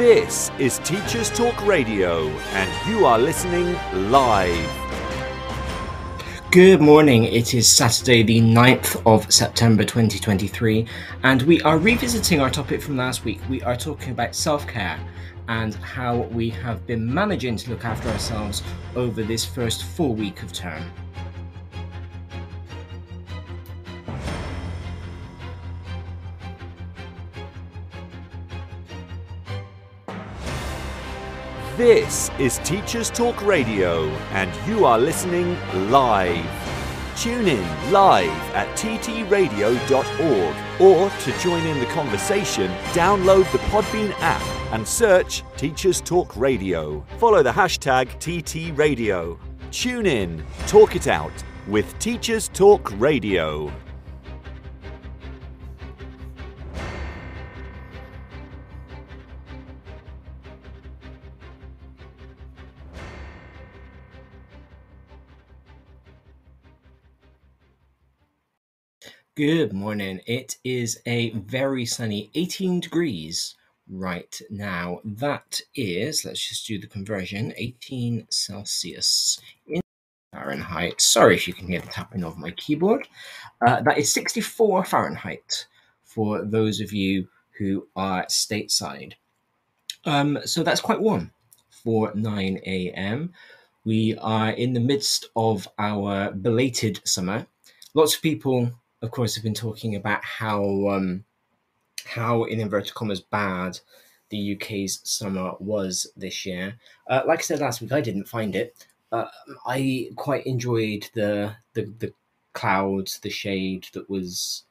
This is Teachers Talk Radio, and you are listening live. Good morning, it is Saturday the 9th of September 2023, and we are revisiting our topic from last week. We are talking about self-care and how we have been managing to look after ourselves over this first full week of term. This is Teachers Talk Radio, and you are listening live. Tune in live at ttradio.org, or to join in the conversation, download the Podbean app and search Teachers Talk Radio. Follow the hashtag TTRadio. Tune in, talk it out with Teachers Talk Radio. Good morning. It is a very sunny 18 degrees right now. That is, let's just do the conversion, 18 Celsius in Fahrenheit. Sorry if you can hear the tapping of my keyboard. That is 64 Fahrenheit for those of you who are stateside. So that's quite warm for 9 a.m. We are in the midst of our belated summer. Lots of people, of course, have been talking about how in inverted commas bad the UK's summer was this year. Like I said last week, I didn't find it. I quite enjoyed the clouds, the shade that was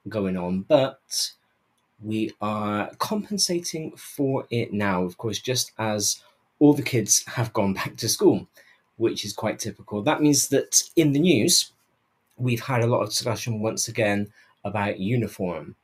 going on, but we are compensating for it now, of course, just as all the kids have gone back to school, which is quite typical. That means that in the news, we've had a lot of discussion once again about uniform.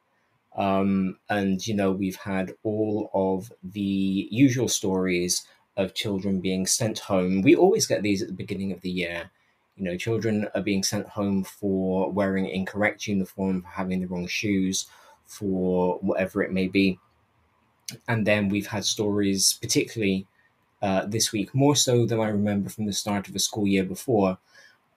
And, you know, we've had all of the usual stories of children being sent home. We always get these at the beginning of the year. You know, children are being sent home for wearing incorrect uniform, for having the wrong shoes, for whatever it may be. And then we've had stories, particularly this week, more so than I remember from the start of the school year before,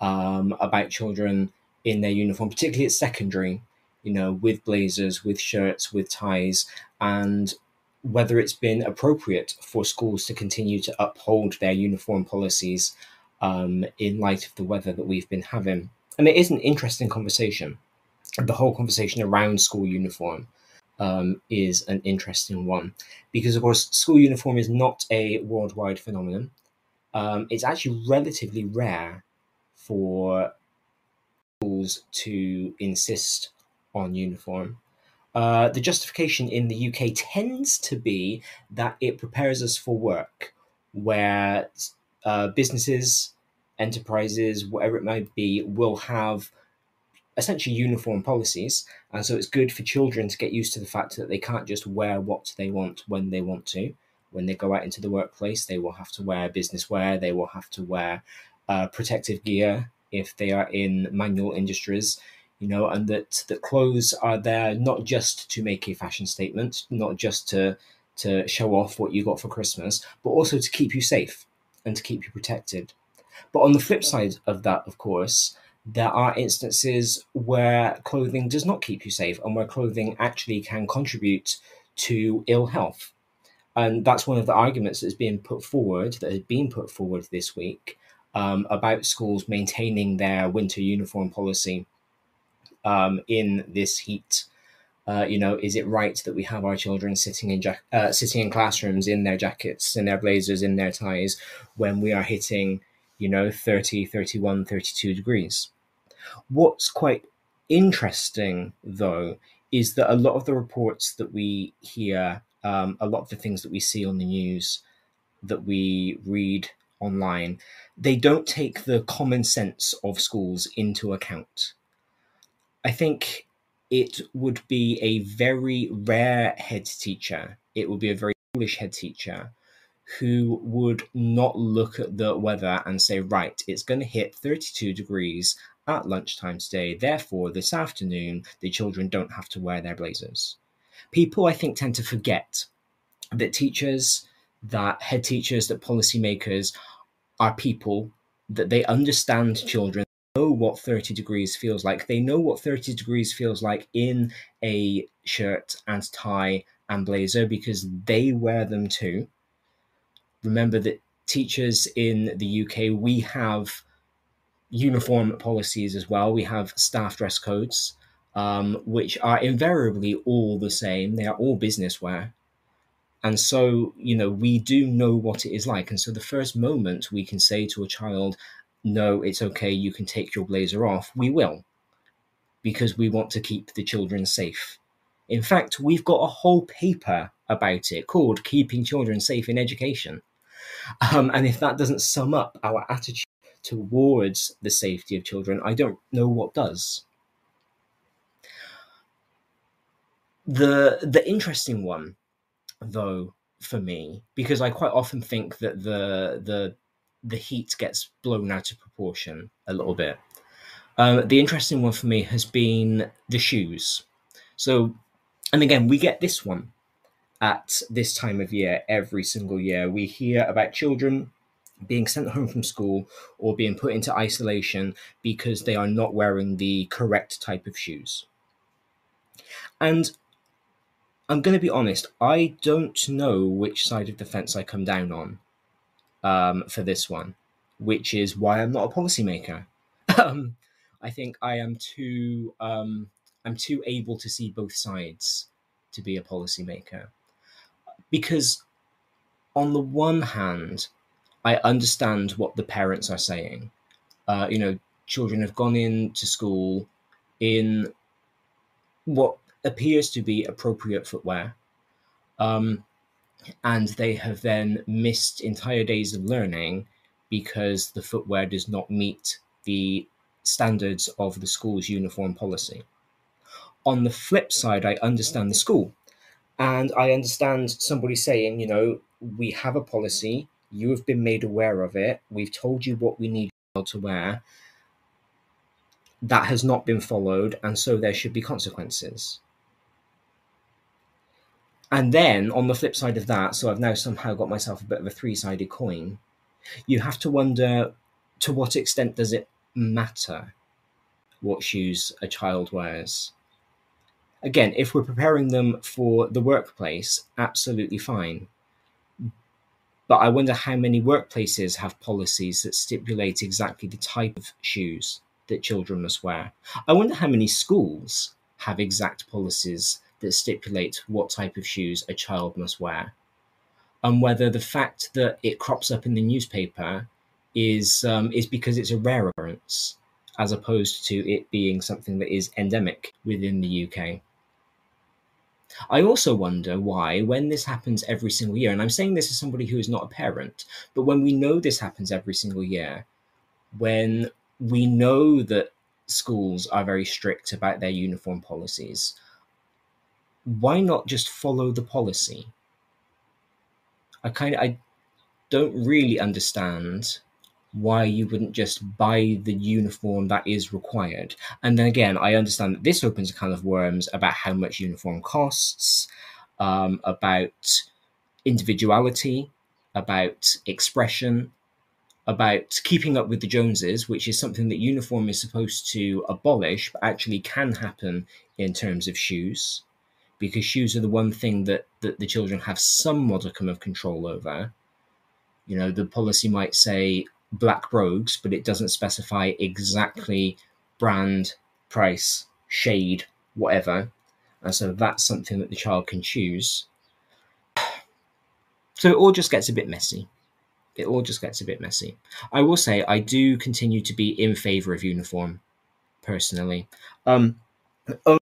about children in their uniform, particularly at secondary, you know, with blazers, with shirts, with ties, and whether it's been appropriate for schools to continue to uphold their uniform policies in light of the weather that we've been having. And it is an interesting conversation. The whole conversation around school uniform is an interesting one, because, of course, school uniform is not a worldwide phenomenon. It's actually relatively rare for schools to insist on uniform. The justification in the UK tends to be that it prepares us for work, where businesses, enterprises, whatever it might be, will have essentially uniform policies. And so it's good for children to get used to the fact that they can't just wear what they want when they want to. When they go out into the workplace, they will have to wear business wear, they will have to wear protective gear if they are in manual industries, you know, and that clothes are there not just to make a fashion statement, not just to show off what you got for Christmas, but also to keep you safe and to keep you protected. But on the flip side of that, of course, there are instances where clothing does not keep you safe and where clothing actually can contribute to ill health. And that's one of the arguments that has been put forward this week about schools maintaining their winter uniform policy in this heat. You know, is it right that we have our children sitting in classrooms in their jackets, in their blazers, in their ties, when we are hitting, you know, 30, 31, 32 degrees? What's quite interesting, though, is that a lot of the reports that we hear, a lot of the things that we see on the news, that we read online, they don't take the common sense of schools into account. I think it would be a very rare head teacher, it would be a very foolish head teacher, who would not look at the weather and say, right, it's going to hit 32 degrees at lunchtime today, therefore this afternoon the children don't have to wear their blazers. People, I think, tend to forget that teachers, that head teachers, that policymakers are people, that they understand children, know what 30 degrees feels like. They know what 30 degrees feels like in a shirt and tie and blazer because they wear them too. Remember that teachers in the UK, we have uniform policies as well. We have staff dress codes, which are invariably all the same. They are all business wear. And so, we do know what it is like. And so the first moment we can say to a child, no, it's okay, you can take your blazer off, we will, because we want to keep the children safe. In fact, we've got a whole paper about it called Keeping Children Safe in Education. And if that doesn't sum up our attitude towards the safety of children, I don't know what does. The interesting one, though, for me, because I quite often think that the heat gets blown out of proportion a little bit. The interesting one for me has been the shoes. So, and again, we get this one at this time of year every single year. We hear about children being sent home from school or being put into isolation because they are not wearing the correct type of shoes. And I'm going to be honest, I don't know which side of the fence I come down on for this one, which is why I'm not a policymaker. I think I'm too able to see both sides to be a policymaker. Because on the one hand, I understand what the parents are saying. Children have gone into school in what appears to be appropriate footwear. And they have then missed entire days of learning because the footwear does not meet the standards of the school's uniform policy. On the flip side, I understand the school. And I understand somebody saying, we have a policy, you have been made aware of it, we've told you what we need to wear. That has not been followed, and so there should be consequences. And then on the flip side of that, so I've now somehow got myself a bit of a three-sided coin, you have to wonder, to what extent does it matter what shoes a child wears? Again, if we're preparing them for the workplace, absolutely fine. But I wonder how many workplaces have policies that stipulate exactly the type of shoes that children must wear. I wonder how many schools have exact policies that stipulate what type of shoes a child must wear. And whether the fact that it crops up in the newspaper is because it's a rare occurrence, as opposed to it being something that is endemic within the UK. I also wonder why, when this happens every single year, and I'm saying this as somebody who is not a parent, but when we know this happens every single year, when we know that schools are very strict about their uniform policies, why not just follow the policy? I don't really understand why you wouldn't just buy the uniform that is required. And then again, I understand that this opens a can of worms about how much uniform costs, about individuality, about expression, about keeping up with the Joneses, which is something that uniform is supposed to abolish, but actually can happen in terms of shoes, because shoes are the one thing that the children have some modicum of control over. The policy might say black brogues, but it doesn't specify exactly brand, price, shade, whatever. And so that's something that the child can choose. So it all just gets a bit messy. I will say I do continue to be in favour of uniform, personally. Only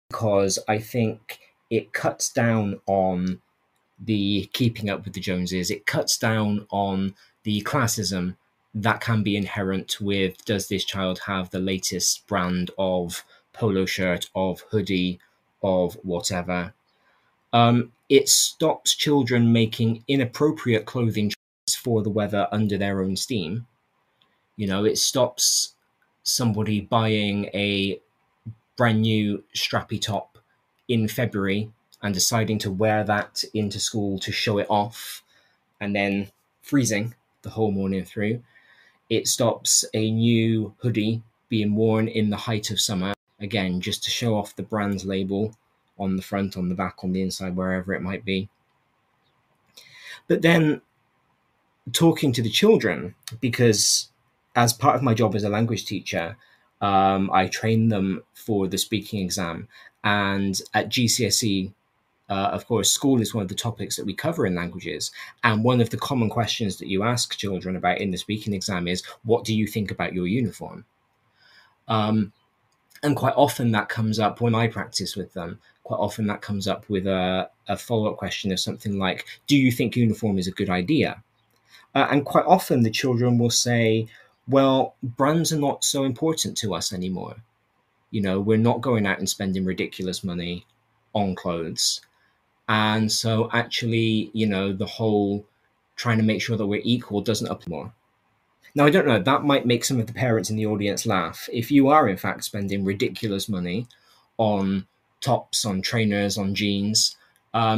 because I think it cuts down on the keeping up with the Joneses. It cuts down on the classism that can be inherent with, does this child have the latest brand of polo shirt, of hoodie, of whatever. It stops children making inappropriate clothing choices for the weather under their own steam. It stops somebody buying a brand new strappy top in February and deciding to wear that into school to show it off and then freezing the whole morning through. It stops a new hoodie being worn in the height of summer, again, just to show off the brand's label on the front, on the back, on the inside, wherever it might be. But then talking to the children, because as part of my job as a language teacher, I train them for the speaking exam. And at GCSE, of course, school is one of the topics that we cover in languages. And one of the common questions that you ask children about in the speaking exam is, what do you think about your uniform? And quite often that comes up when I practice with them. Quite often that comes up with a follow-up question of something like, do you think uniform is a good idea? And quite often the children will say, well, brands are not so important to us anymore. You know, we're not going out and spending ridiculous money on clothes. And so actually, you know, the whole trying to make sure that we're equal doesn't apply more. Now, I don't know, that might make some of the parents in the audience laugh. If you are, in fact, spending ridiculous money on tops, on trainers, on jeans,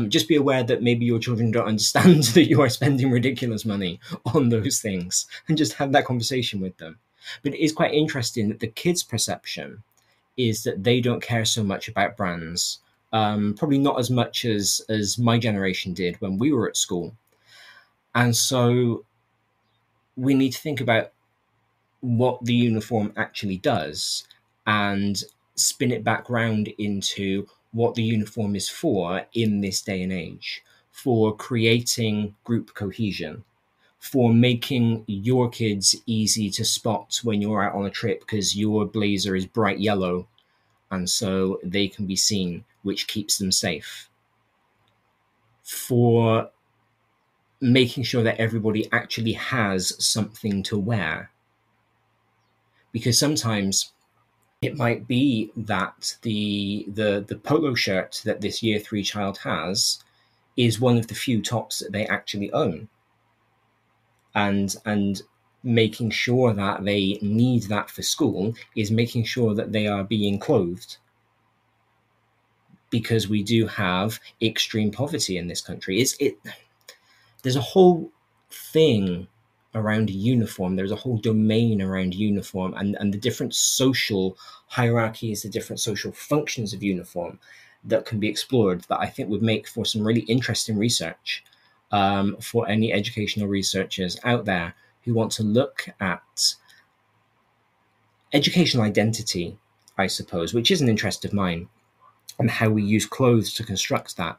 just be aware that maybe your children don't understand that you are spending ridiculous money on those things, and just have that conversation with them. But it is quite interesting that the kids' perception is that they don't care so much about brands, probably not as much as my generation did when we were at school. And so we need to think about what the uniform actually does and spin it back round into what the uniform is for in this day and age, for creating group cohesion, for making your kids easy to spot when you're out on a trip because your blazer is bright yellow and so they can be seen, which keeps them safe, for making sure that everybody actually has something to wear. Because sometimes it might be that the polo shirt that this year 3 child has is one of the few tops that they actually own. And making sure that they need that for school is making sure that they are being clothed. Because we do have extreme poverty in this country. There's a whole thing around uniform. There's a whole domain around uniform and the different social hierarchies, the different social functions of uniform that can be explored that I think would make for some really interesting research for any educational researchers out there who want to look at educational identity, I suppose, which is an interest of mine, and how we use clothes to construct that.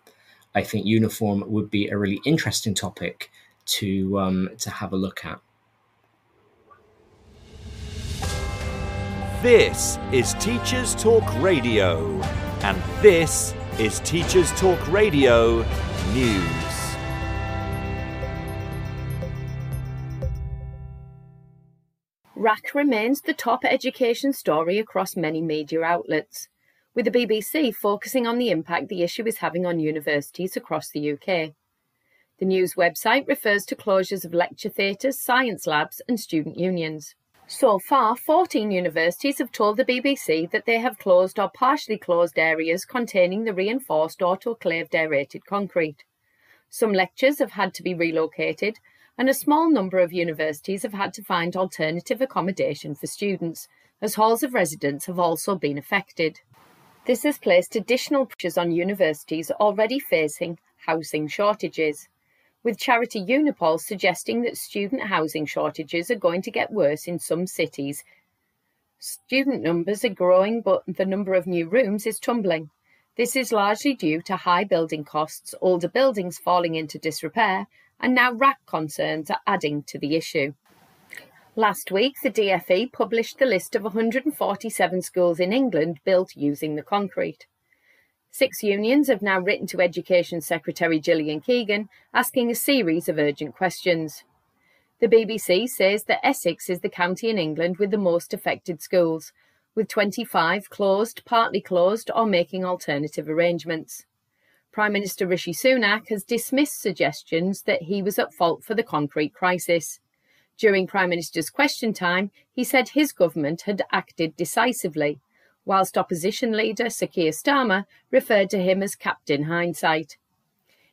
I think uniform would be a really interesting topic to have a look at. This is Teachers Talk Radio, and this is Teachers Talk Radio News. RAAC remains the top education story across many media outlets, with the BBC focusing on the impact the issue is having on universities across the UK. The news website refers to closures of lecture theatres, science labs and student unions. So far, 14 universities have told the BBC that they have closed or partially closed areas containing the reinforced autoclaved aerated concrete. Some lectures have had to be relocated, and a small number of universities have had to find alternative accommodation for students, as halls of residence have also been affected. This has placed additional pressures on universities already facing housing shortages, with charity Unipol suggesting that student housing shortages are going to get worse in some cities. Student numbers are growing, but the number of new rooms is tumbling. This is largely due to high building costs, older buildings falling into disrepair, and now RAAC concerns are adding to the issue. Last week, the DfE published the list of 147 schools in England built using the concrete. 6 unions have now written to Education Secretary Gillian Keegan asking a series of urgent questions. The BBC says that Essex is the county in England with the most affected schools, with 25 closed, partly closed or making alternative arrangements. Prime Minister Rishi Sunak has dismissed suggestions that he was at fault for the concrete crisis. During Prime Minister's question time, he said his government had acted decisively, whilst opposition leader Sir Keir Starmer referred to him as Captain Hindsight.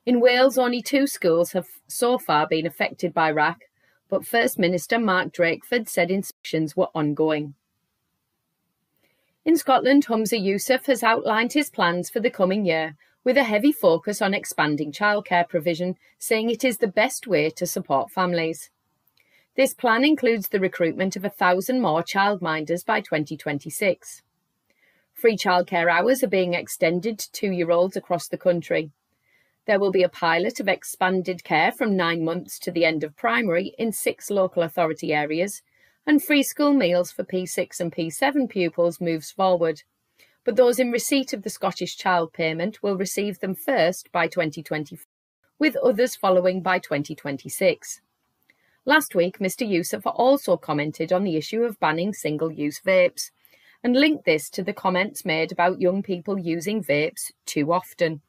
In Wales, only 2 schools have so far been affected by RAC, but First Minister Mark Drakeford said inspections were ongoing. In Scotland, Humza Yousaf has outlined his plans for the coming year, with a heavy focus on expanding childcare provision, saying it is the best way to support families. This plan includes the recruitment of 1,000 more childminders by 2026. Free childcare hours are being extended to 2-year-olds across the country. There will be a pilot of expanded care from 9 months to the end of primary in 6 local authority areas, and free school meals for P6 and P7 pupils moves forward. But those in receipt of the Scottish Child Payment will receive them first by 2024, with others following by 2026. Last week, Mr Yousaf also commented on the issue of banning single-use vapes, and linked this to the comments made about young people using vapes too often.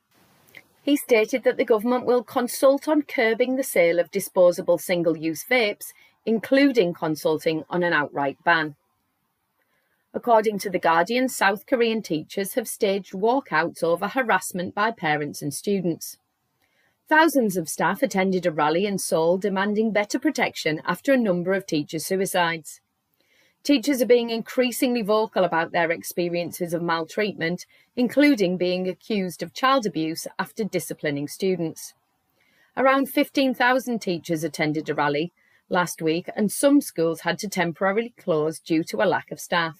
He stated that the government will consult on curbing the sale of disposable single-use vapes, including consulting on an outright ban. According to The Guardian, South Korean teachers have staged walkouts over harassment by parents and students. Thousands of staff attended a rally in Seoul demanding better protection after a number of teacher suicides. Teachers are being increasingly vocal about their experiences of maltreatment, including being accused of child abuse after disciplining students. Around 15,000 teachers attended a rally last week, and some schools had to temporarily close due to a lack of staff.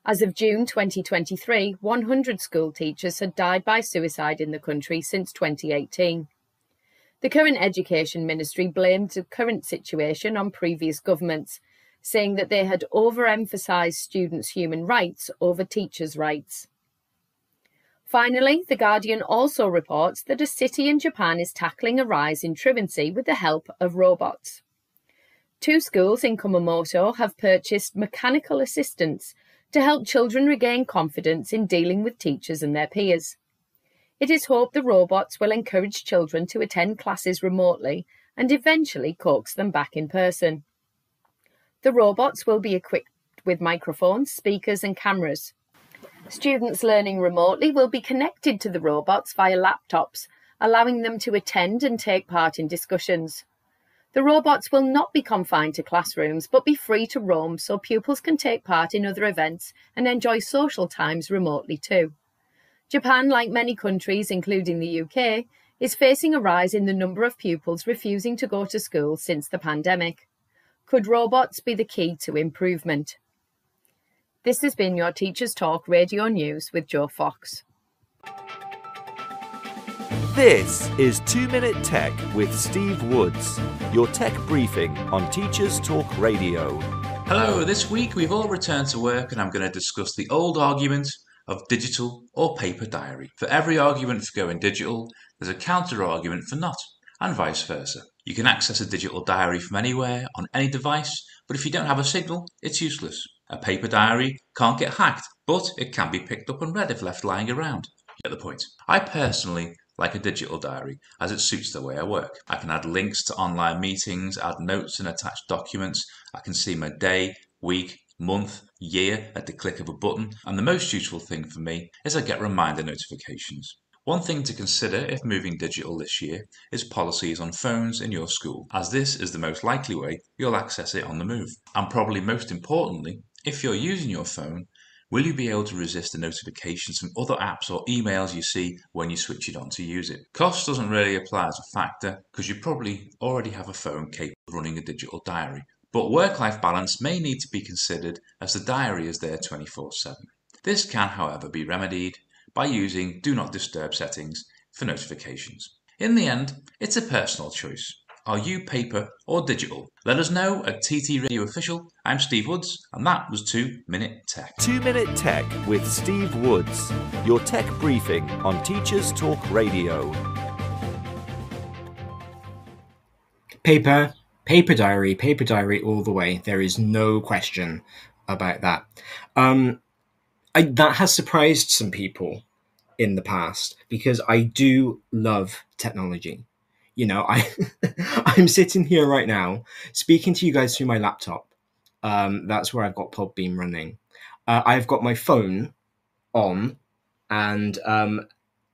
As of June 2023, 100 school teachers had died by suicide in the country since 2018. The current Education Ministry blamed the current situation on previous governments, saying that they had overemphasised students' human rights over teachers' rights. Finally, The Guardian also reports that a city in Japan is tackling a rise in truancy with the help of robots. 2 schools in Kumamoto have purchased mechanical assistants to help children regain confidence in dealing with teachers and their peers. It is hoped the robots will encourage children to attend classes remotely and eventually coax them back in person. The robots will be equipped with microphones, speakers and cameras. Students learning remotely will be connected to the robots via laptops, allowing them to attend and take part in discussions. The robots will not be confined to classrooms, but be free to roam so pupils can take part in other events and enjoy social times remotely too. Japan, like many countries, including the UK, is facing a rise in the number of pupils refusing to go to school since the pandemic. Could robots be the key to improvement? This has been your Teachers Talk Radio News with Joe Fox. This is 2 Minute Tech with Steve Woods, your tech briefing on Teachers Talk Radio. Hello, this week we've all returned to work and I'm going to discuss the old argument of digital or paper diary. For every argument for going digital, there's a counter argument for not, and vice versa. You can access a digital diary from anywhere, on any device, but if you don't have a signal, it's useless. A paper diary can't get hacked, but it can be picked up and read if left lying around. You get the point. I personally like a digital diary, as it suits the way I work. I can add links to online meetings, add notes and attach documents. I can see my day, week, month, year at the click of a button, and the most useful thing for me is I get reminder notifications. One thing to consider if moving digital this year is policies on phones in your school, as this is the most likely way you'll access it on the move. And probably most importantly, if you're using your phone, will you be able to resist the notifications from other apps or emails you see when you switch it on to use it? Cost doesn't really apply as a factor because you probably already have a phone capable of running a digital diary. But work-life balance may need to be considered as the diary is there 24/7. This can, however, be remedied by using Do Not Disturb settings for notifications. In the end, it's a personal choice. Are you paper or digital? Let us know at TT Radio Official. I'm Steve Woods, and that was 2 Minute Tech. 2 Minute Tech with Steve Woods, your tech briefing on Teachers Talk Radio. Paper diary all the way. There is no question about that. That has surprised some people in the past because I do love technology. You know, I'm sitting here right now speaking to you guys through my laptop. That's where I've got Podbean running. I've got my phone on and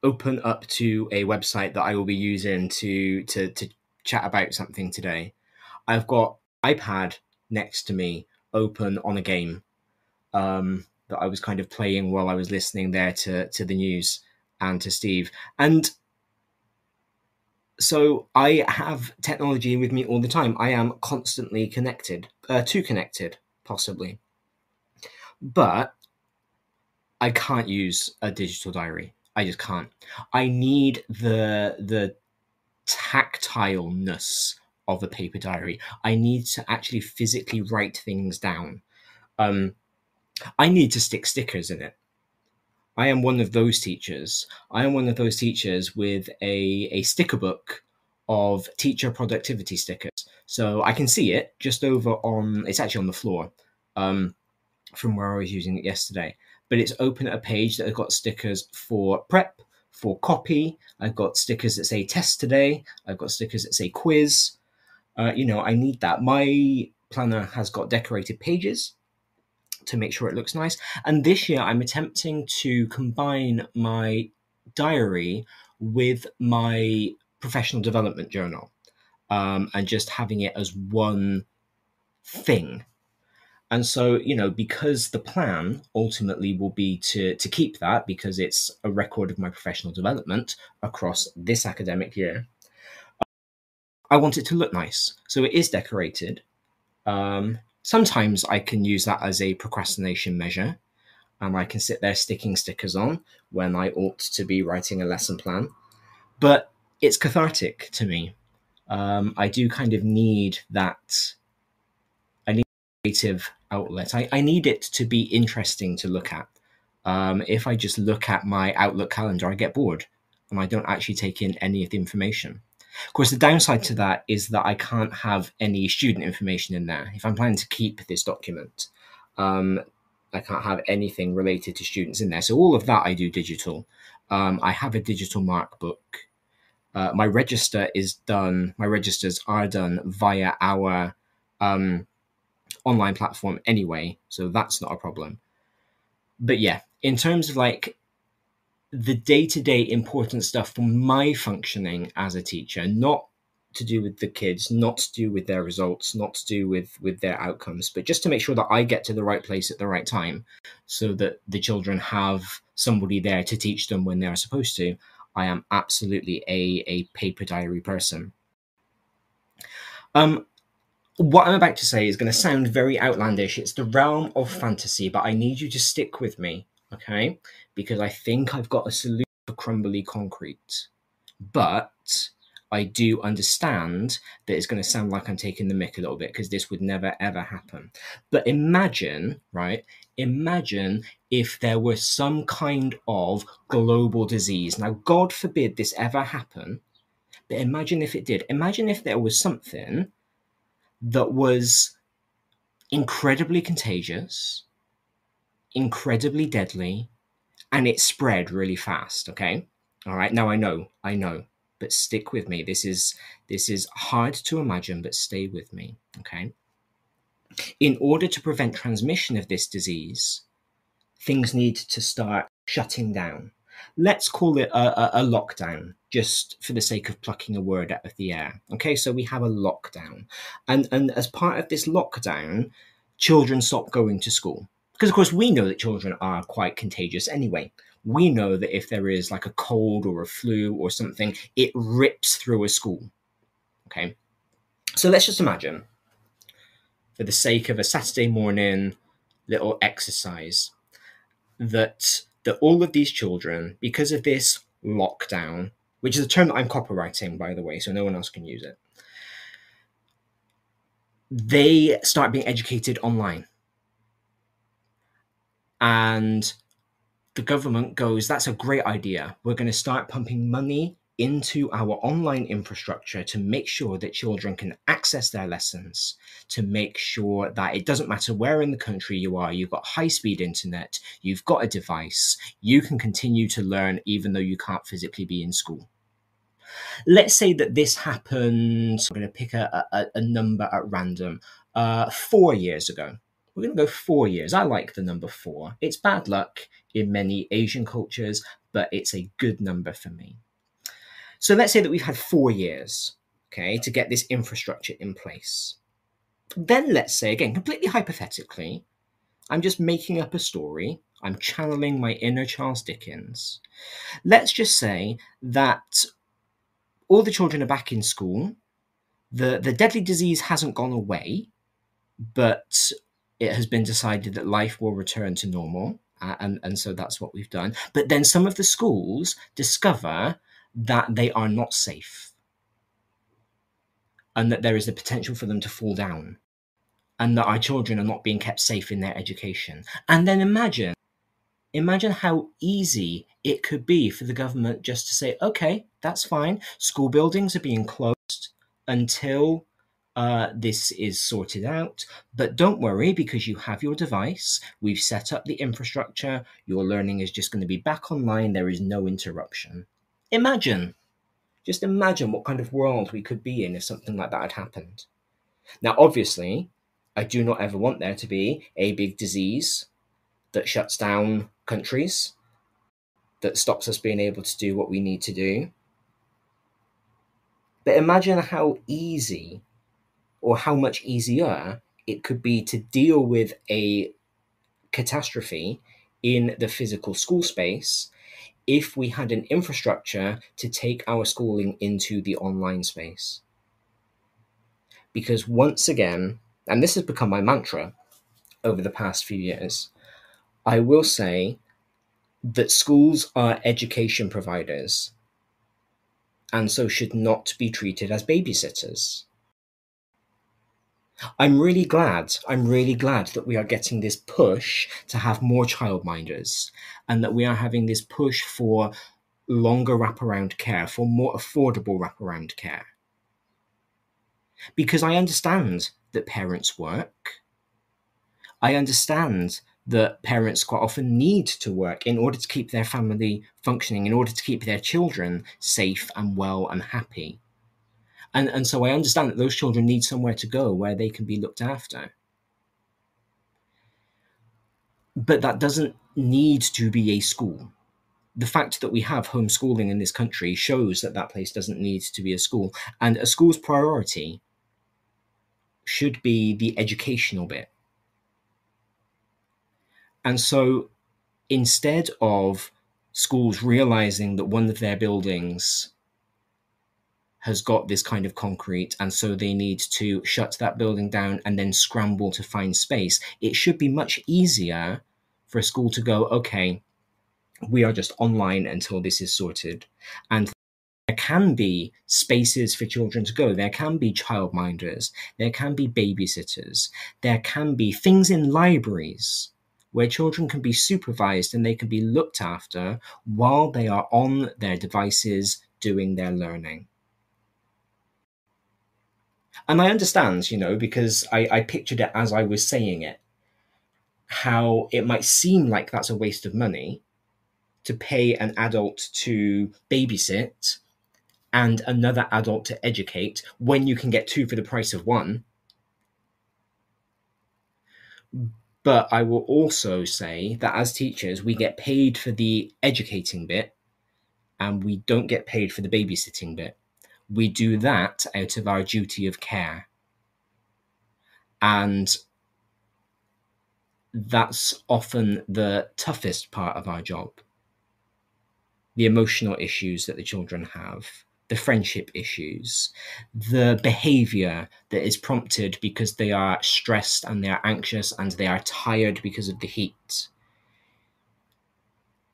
open up to a website that I will be using to chat about something today. I've got iPad next to me open on a game that I was kind of playing while I was listening there to the news and to Steve. And so I have technology with me all the time. I am constantly connected, too connected, possibly. But I can't use a digital diary. I just can't. I need the tactileness of a paper diary. I need to actually physically write things down. I need to stick stickers in it. I am one of those teachers. I am one of those teachers with a sticker book of teacher productivity stickers. So I can see it just over on, it's actually on the floor from where I was using it yesterday. But it's open at a page that has got stickers for prep, for copy. I've got stickers that say test today. I've got stickers that say quiz. I need that. My planner has got decorated pages to make sure it looks nice. And this year I'm attempting to combine my diary with my professional development journal and just having it as one thing. And so, because the plan ultimately will be to keep that because it's a record of my professional development across this academic year, I want it to look nice. So it is decorated. Sometimes I can use that as a procrastination measure, and I can sit there sticking stickers on when I ought to be writing a lesson plan. But it's cathartic to me. I do kind of need that. I need a creative outlet. I need it to be interesting to look at. If I just look at my Outlook calendar, I get bored and I don't actually take in any of the information. Of course, the downside to that is that I can't have any student information in there. If I'm planning to keep this document, I can't have anything related to students in there. So all of that I do digital. I have a digital mark book. My register is done. My registers are done via our online platform anyway, so that's not a problem. But yeah, in terms of like the day-to-day important stuff for my functioning as a teacher, not to do with the kids, not to do with their results, not to do with their outcomes, but just to make sure that I get to the right place at the right time so that the children have somebody there to teach them when they're supposed to. I am absolutely a paper diary person. What I'm about to say is going to sound very outlandish. It's the realm of fantasy, but I need you to stick with me, okay? Because I think I've got a solution for crumbly concrete. But I do understand that it's going to sound like I'm taking the mick a little bit because this would never, ever happen. But imagine, right? Imagine if there was some kind of global disease. Now, God forbid this ever happen, but imagine if it did. Imagine if there was something that was incredibly contagious, incredibly deadly, and it spread really fast, okay? All right, now I know, but stick with me. This is hard to imagine, but stay with me, okay? In order to prevent transmission of this disease, things need to start shutting down. Let's call it a lockdown, just for the sake of plucking a word out of the air. Okay, so we have a lockdown. And as part of this lockdown, children stop going to school. Because, of course, we know that children are quite contagious anyway. We know that if there is like a cold or a flu or something, it rips through a school. Okay, so let's just imagine, for the sake of a Saturday morning little exercise, that all of these children, because of this lockdown, which is a term that I'm copywriting, by the way, so no one else can use it, they start being educated online. And the government goes, that's a great idea. We're going to start pumping money into our online infrastructure to make sure that children can access their lessons, to make sure that it doesn't matter where in the country you are, you've got high-speed internet, you've got a device, you can continue to learn even though you can't physically be in school. Let's say that this happened, I'm going to pick a number at random, 4 years ago. We're going to go 4 years. I like the number 4. It's bad luck in many Asian cultures, but it's a good number for me. So let's say that we've had 4 years, okay, to get this infrastructure in place. Then let's say, again, completely hypothetically, I'm just making up a story. I'm channeling my inner Charles Dickens. Let's just say that all the children are back in school. The deadly disease hasn't gone away, but it has been decided that life will return to normal. And so that's what we've done. But then some of the schools discover that they are not safe and that there is the potential for them to fall down and that our children are not being kept safe in their education. And then imagine how easy it could be for the government just to say, okay, that's fine. School buildings are being closed until this is sorted out. But don't worry, because you have your device. We've set up the infrastructure. Your learning is just going to be back online. There is no interruption. Just imagine what kind of world we could be in if something like that had happened. Now, obviously, I do not ever want there to be a big disease that shuts down countries, that stops us being able to do what we need to do. But imagine how easy or how much easier it could be to deal with a catastrophe in the physical school space if we had an infrastructure to take our schooling into the online space. Because once again, and this has become my mantra over the past few years, I will say that schools are education providers and so should not be treated as babysitters. I'm really glad that we are getting this push to have more childminders and that we are having this push for longer wraparound care, for more affordable wraparound care. Because I understand that parents work. I understand that parents quite often need to work in order to keep their family functioning, in order to keep their children safe and well and happy. And so I understand that those children need somewhere to go where they can be looked after. But that doesn't need to be a school. The fact that we have homeschooling in this country shows that that place doesn't need to be a school. And a school's priority should be the educational bit. And so instead of schools realizing that one of their buildings has got this kind of concrete and so they need to shut that building down and then scramble to find space, it should be much easier for a school to go, okay, we are just online until this is sorted. And there can be spaces for children to go. There can be childminders. There can be babysitters. There can be things in libraries where children can be supervised and they can be looked after while they are on their devices doing their learning. And I understand, because I pictured it as I was saying it, how it might seem like that's a waste of money to pay an adult to babysit and another adult to educate when you can get two for the price of one. But I will also say that as teachers, we get paid for the educating bit and we don't get paid for the babysitting bit. We do that out of our duty of care. And that's often the toughest part of our job. The emotional issues that the children have, the friendship issues, the behavior that is prompted because they are stressed and they are anxious and they are tired because of the heat.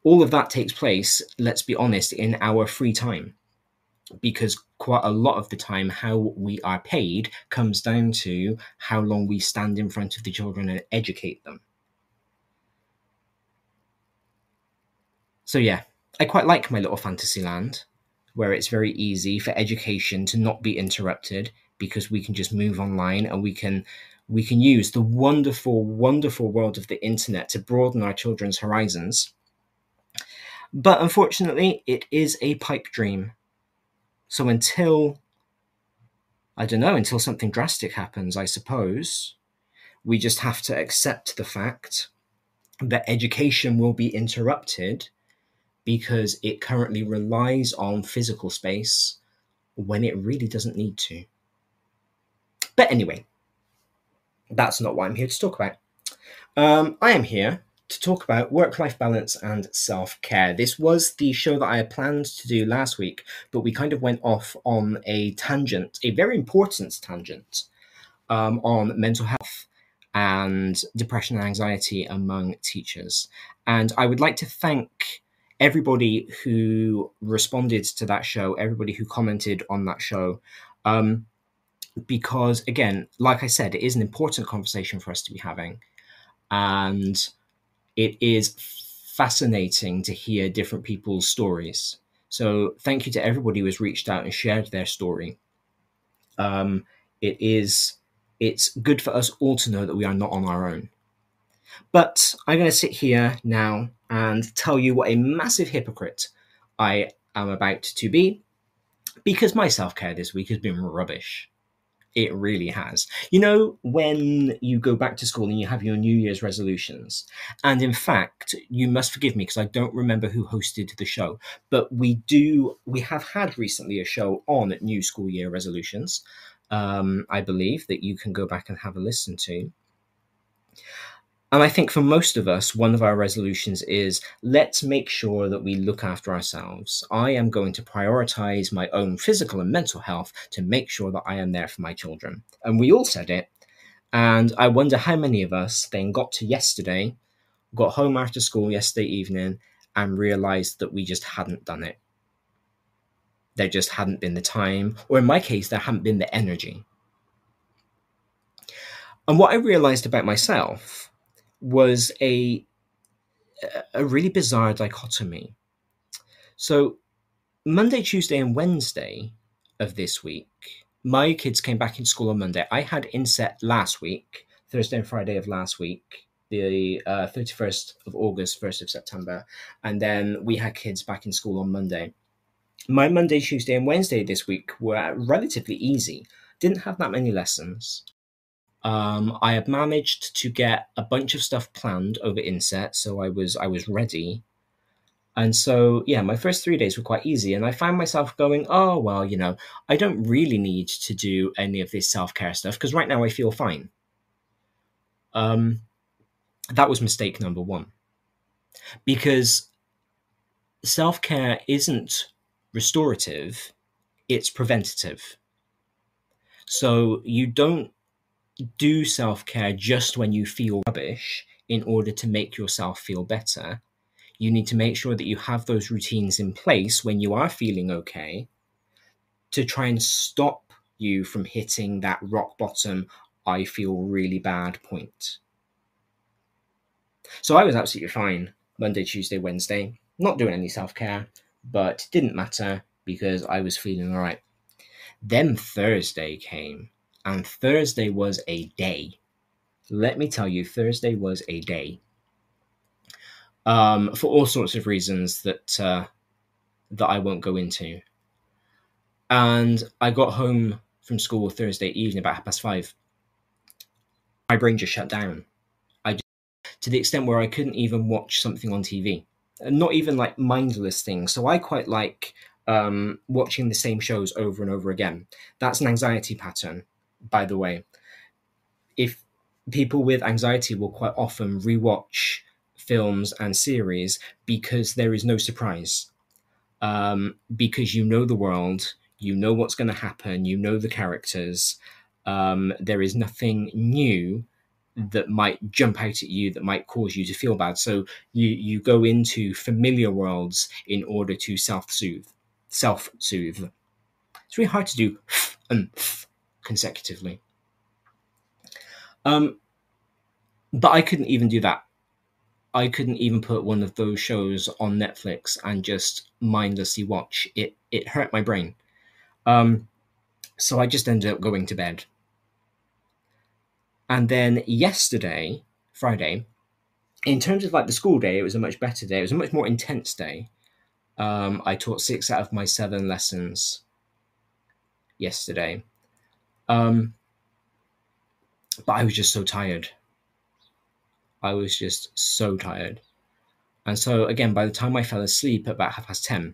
All of that takes place, let's be honest, in our free time. Because quite a lot of the time how we are paid comes down to how long we stand in front of the children and educate them. So yeah, I quite like my little fantasy land where it's very easy for education to not be interrupted because we can just move online and we can use the wonderful, wonderful world of the internet to broaden our children's horizons. But unfortunately, it is a pipe dream. So until something drastic happens, I suppose, We just have to accept the fact that education will be interrupted because it currently relies on physical space when it really doesn't need to. But anyway, that's not what I'm here to talk about. I am here to talk about work-life balance and self-care. This was the show that I had planned to do last week, but we kind of went off on a tangent, a very important tangent, on mental health and depression and anxiety among teachers. And I would like to thank everybody who responded to that show, everybody who commented on that show, because, again, like I said, it is an important conversation for us to be having. And it is fascinating to hear different people's stories. So thank you to everybody who has reached out and shared their story. It's good for us all to know that we are not on our own. But I'm going to sit here now and tell you what a massive hypocrite I am about to be, because my self-care this week has been rubbish. It really has. You know, when you go back to school and you have your New Year's resolutions, and in fact, you must forgive me because I don't remember who hosted the show, but we have had recently a show on New School Year resolutions, I believe, that you can go back and have a listen to. And I think for most of us, one of our resolutions is, let's make sure that we look after ourselves. I am going to prioritize my own physical and mental health to make sure that I am there for my children. And we all said it. And I wonder how many of us then got to yesterday, got home after school yesterday evening, and realized that we just hadn't done it. There just hadn't been the time, or in my case, there hadn't been the energy. And what I realized about myself was a really bizarre dichotomy. So Monday, Tuesday, and Wednesday of this week, my kids came back in school on Monday. I had inset last week, Thursday and Friday of last week, the 31st of August, 1st of September, and then we had kids back in school on Monday. My Monday, Tuesday, and Wednesday this week were relatively easy. Didn't have that many lessons. I had managed to get a bunch of stuff planned over inset, so I was ready. And so, yeah, my first 3 days were quite easy, and I found myself going, oh, well, you know, I don't really need to do any of this self-care stuff, because right now I feel fine. That was mistake number one. Because self-care isn't restorative, it's preventative. So you don't do self-care just when you feel rubbish in order to make yourself feel better. You need to make sure that you have those routines in place when you are feeling okay to try and stop you from hitting that rock bottom, I feel really bad point. So I was absolutely fine Monday, Tuesday, Wednesday, not doing any self-care, but didn't matter because I was feeling all right. Then Thursday came, and Thursday was a day. Let me tell you, Thursday was a day. For all sorts of reasons that I won't go into. And I got home from school Thursday evening about 5:30. My brain just shut down. To the extent where I couldn't even watch something on TV. Not even like mindless things. So I quite like watching the same shows over and over again. That's an anxiety pattern, by the way. If people with anxiety will quite often rewatch films and series because there is no surprise. Because you know the world, you know what's going to happen, you know the characters. There is nothing new that might jump out at you that might cause you to feel bad. So you go into familiar worlds in order to self-soothe. It's really hard to do and consecutively. But I couldn't even do that. I couldn't even put one of those shows on Netflix and just mindlessly watch. It hurt my brain. So I just ended up going to bed. And then yesterday, Friday, in terms of like the school day, it was a much better day. It was a much more intense day. I taught 6 out of my 7 lessons yesterday. But I was just so tired. I was just so tired. And so, again, by the time I fell asleep at about 10:30,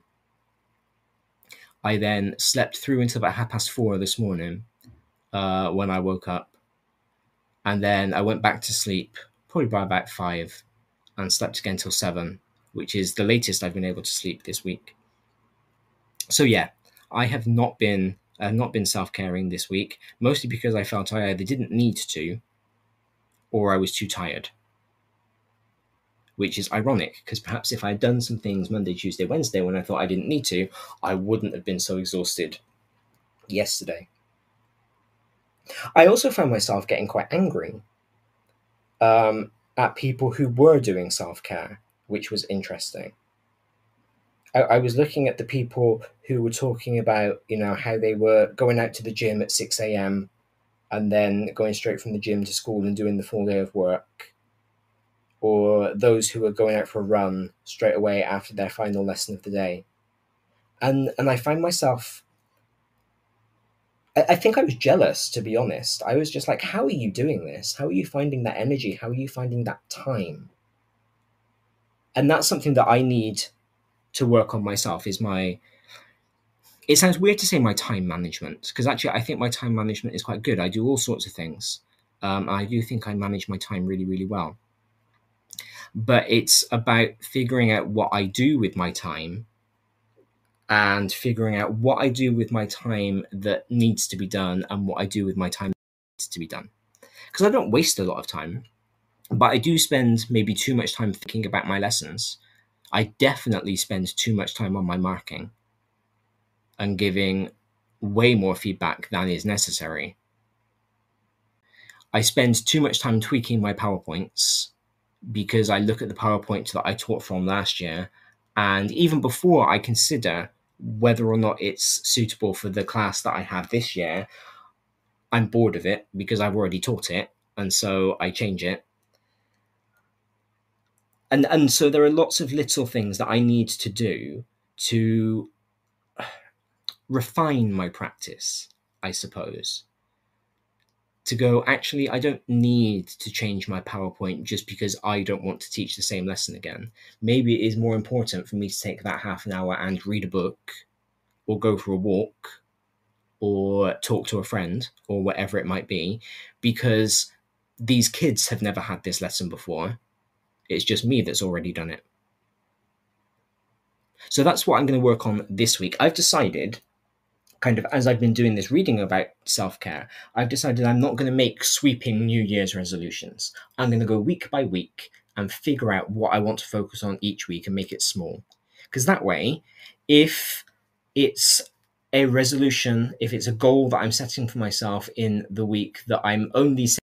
I then slept through until about 4:30 this morning when I woke up. And then I went back to sleep probably by about 5 and slept again till 7, which is the latest I've been able to sleep this week. So yeah, I have not been self-caring this week, mostly because I felt I either didn't need to or I was too tired. Which is ironic, because perhaps if I had done some things Monday, Tuesday, Wednesday when I thought I didn't need to, I wouldn't have been so exhausted yesterday. I also found myself getting quite angry at people who were doing self-care, which was interesting. I was looking at the people who were talking about, how they were going out to the gym at 6 a.m. and then going straight from the gym to school and doing the full day of work, or those who were going out for a run straight away after their final lesson of the day. And I find myself, I think I was jealous, to be honest. I was just like, how are you doing this? How are you finding that energy? How are you finding that time? And that's something that I need to work on myself, is it sounds weird to say my time management, because actually I think my time management is quite good. I do all sorts of things. I do think I manage my time really, really well. But it's about figuring out what I do with my time and figuring out what I do with my time that needs to be done and what I do with my time that needs to be done. Because I don't waste a lot of time, but I do spend maybe too much time thinking about my lessons. I definitely spend too much time on my marking and giving way more feedback than is necessary. I spend too much time tweaking my PowerPoints because I look at the PowerPoint that I taught from last year, and even before I consider whether or not it's suitable for the class that I have this year, I'm bored of it because I've already taught it, and so I change it. And so there are lots of little things that I need to do to refine my practice, I suppose. To go, actually, I don't need to change my PowerPoint just because I don't want to teach the same lesson again. Maybe it is more important for me to take that half an hour and read a book, or go for a walk, or talk to a friend, or whatever it might be, because these kids have never had this lesson before. It's just me that's already done it. So that's what I'm going to work on this week. I've decided, kind of as I've been doing this reading about self-care, I've decided I'm not going to make sweeping New Year's resolutions. I'm going to go week by week and figure out what I want to focus on each week and make it small. Because that way, if it's a resolution, if it's a goal that I'm setting for myself in the week that I'm only setting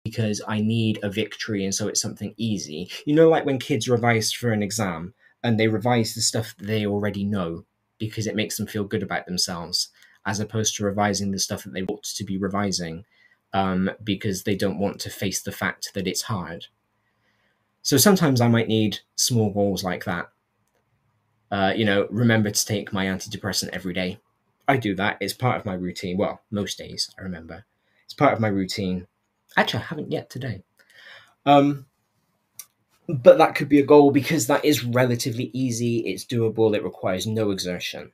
because I need a victory and so it's something easy. Like when kids revise for an exam and they revise the stuff that they already know because it makes them feel good about themselves, as opposed to revising the stuff that they want to be revising because they don't want to face the fact that it's hard. So sometimes I might need small goals like that. Remember to take my antidepressant every day. I do that. It's part of my routine. Well, most days, I remember. It's part of my routine. Actually, I haven't yet today. But that could be a goal because that is relatively easy. It's doable. It requires no exertion.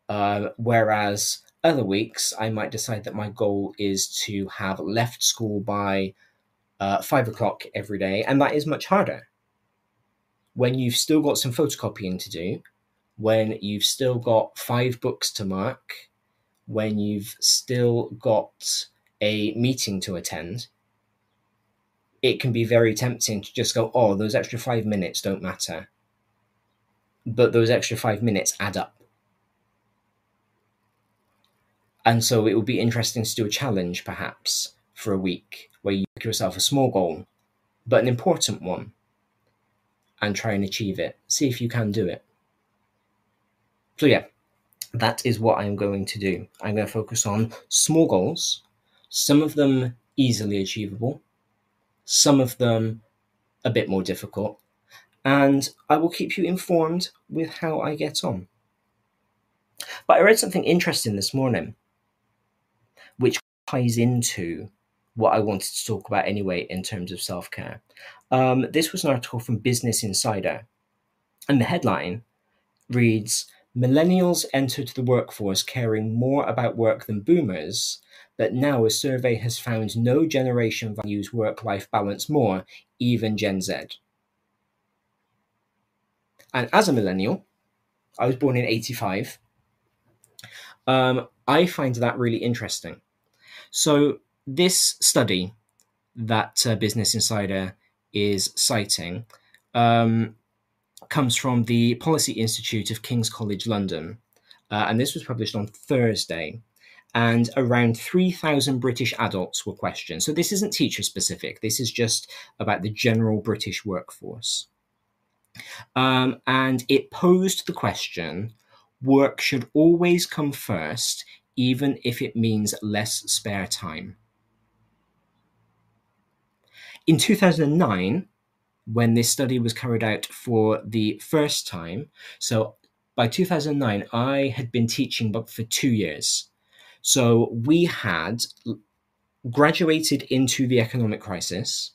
Whereas other weeks, I might decide that my goal is to have left school by 5 o'clock every day. And that is much harder. When you've still got some photocopying to do, when you've still got 5 books to mark, when you've still got a meeting to attend, it can be very tempting to just go, oh, those extra 5 minutes don't matter. But those extra 5 minutes add up. And so it would be interesting to do a challenge, perhaps, for a week, where you make yourself a small goal, but an important one, and try and achieve it. See if you can do it. So yeah, that is what I'm going to do. I'm going to focus on small goals, some of them easily achievable, some of them a bit more difficult, and I will keep you informed with how I get on. But I read something interesting this morning, which ties into what I wanted to talk about anyway in terms of self-care. This was an article from Business Insider, and the headline reads, "Millennials entered the workforce caring more about work than boomers, but now a survey has found no generation values work-life balance more, even Gen Z." And as a millennial, I was born in 85, I find that really interesting. So this study that Business Insider is citing comes from the Policy Institute of King's College London, and this was published on Thursday. And around 3,000 British adults were questioned. So this isn't teacher specific. This is just about the general British workforce. And it posed the question, work should always come first, even if it means less spare time. In 2009, when this study was carried out for the first time, so by 2009, I had been teaching for 2 years. So we had graduated into the economic crisis.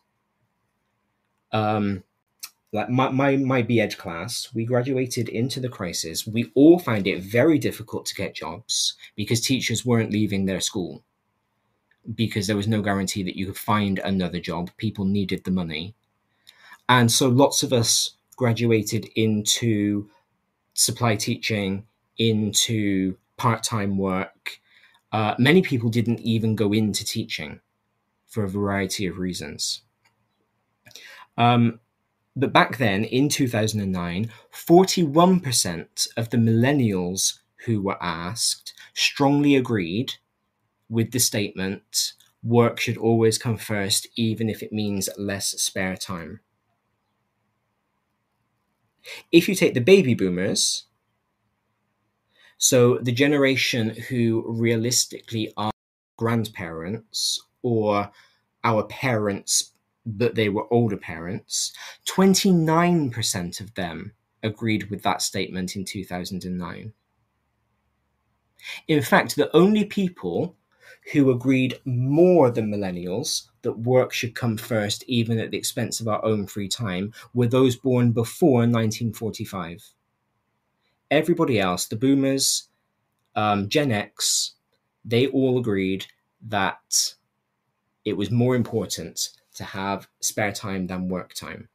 Like my B.Ed class, we graduated into the crisis. We all found it very difficult to get jobs because teachers weren't leaving their school because there was no guarantee that you could find another job. People needed the money. And so lots of us graduated into supply teaching, into part-time work. Many people didn't even go into teaching for a variety of reasons. But back then, in 2009, 41% of the millennials who were asked strongly agreed with the statement, work should always come first, even if it means less spare time. If you take the baby boomers, so the generation who realistically are grandparents or our parents, but they were older parents, 29% of them agreed with that statement in 2009. In fact, the only people who agreed more than millennials that work should come first, even at the expense of our own free time, were those born before 1945. Everybody else, the boomers, Gen X, they all agreed that it was more important to have spare time than work time.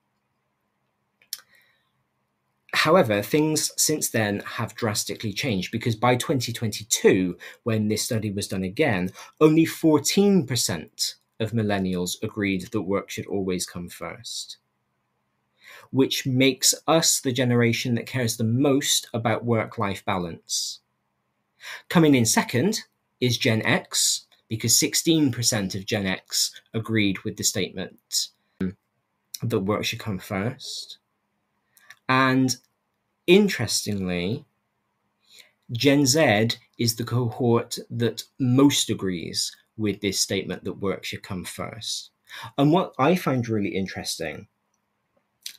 However, things since then have drastically changed because by 2022, when this study was done again, only 14% of millennials agreed that work should always come first, which makes us the generation that cares the most about work-life balance. Coming in second is Gen X, because 16% of Gen X agreed with the statement that work should come first. And interestingly, Gen Z is the cohort that most agrees with this statement that work should come first. And what I find really interesting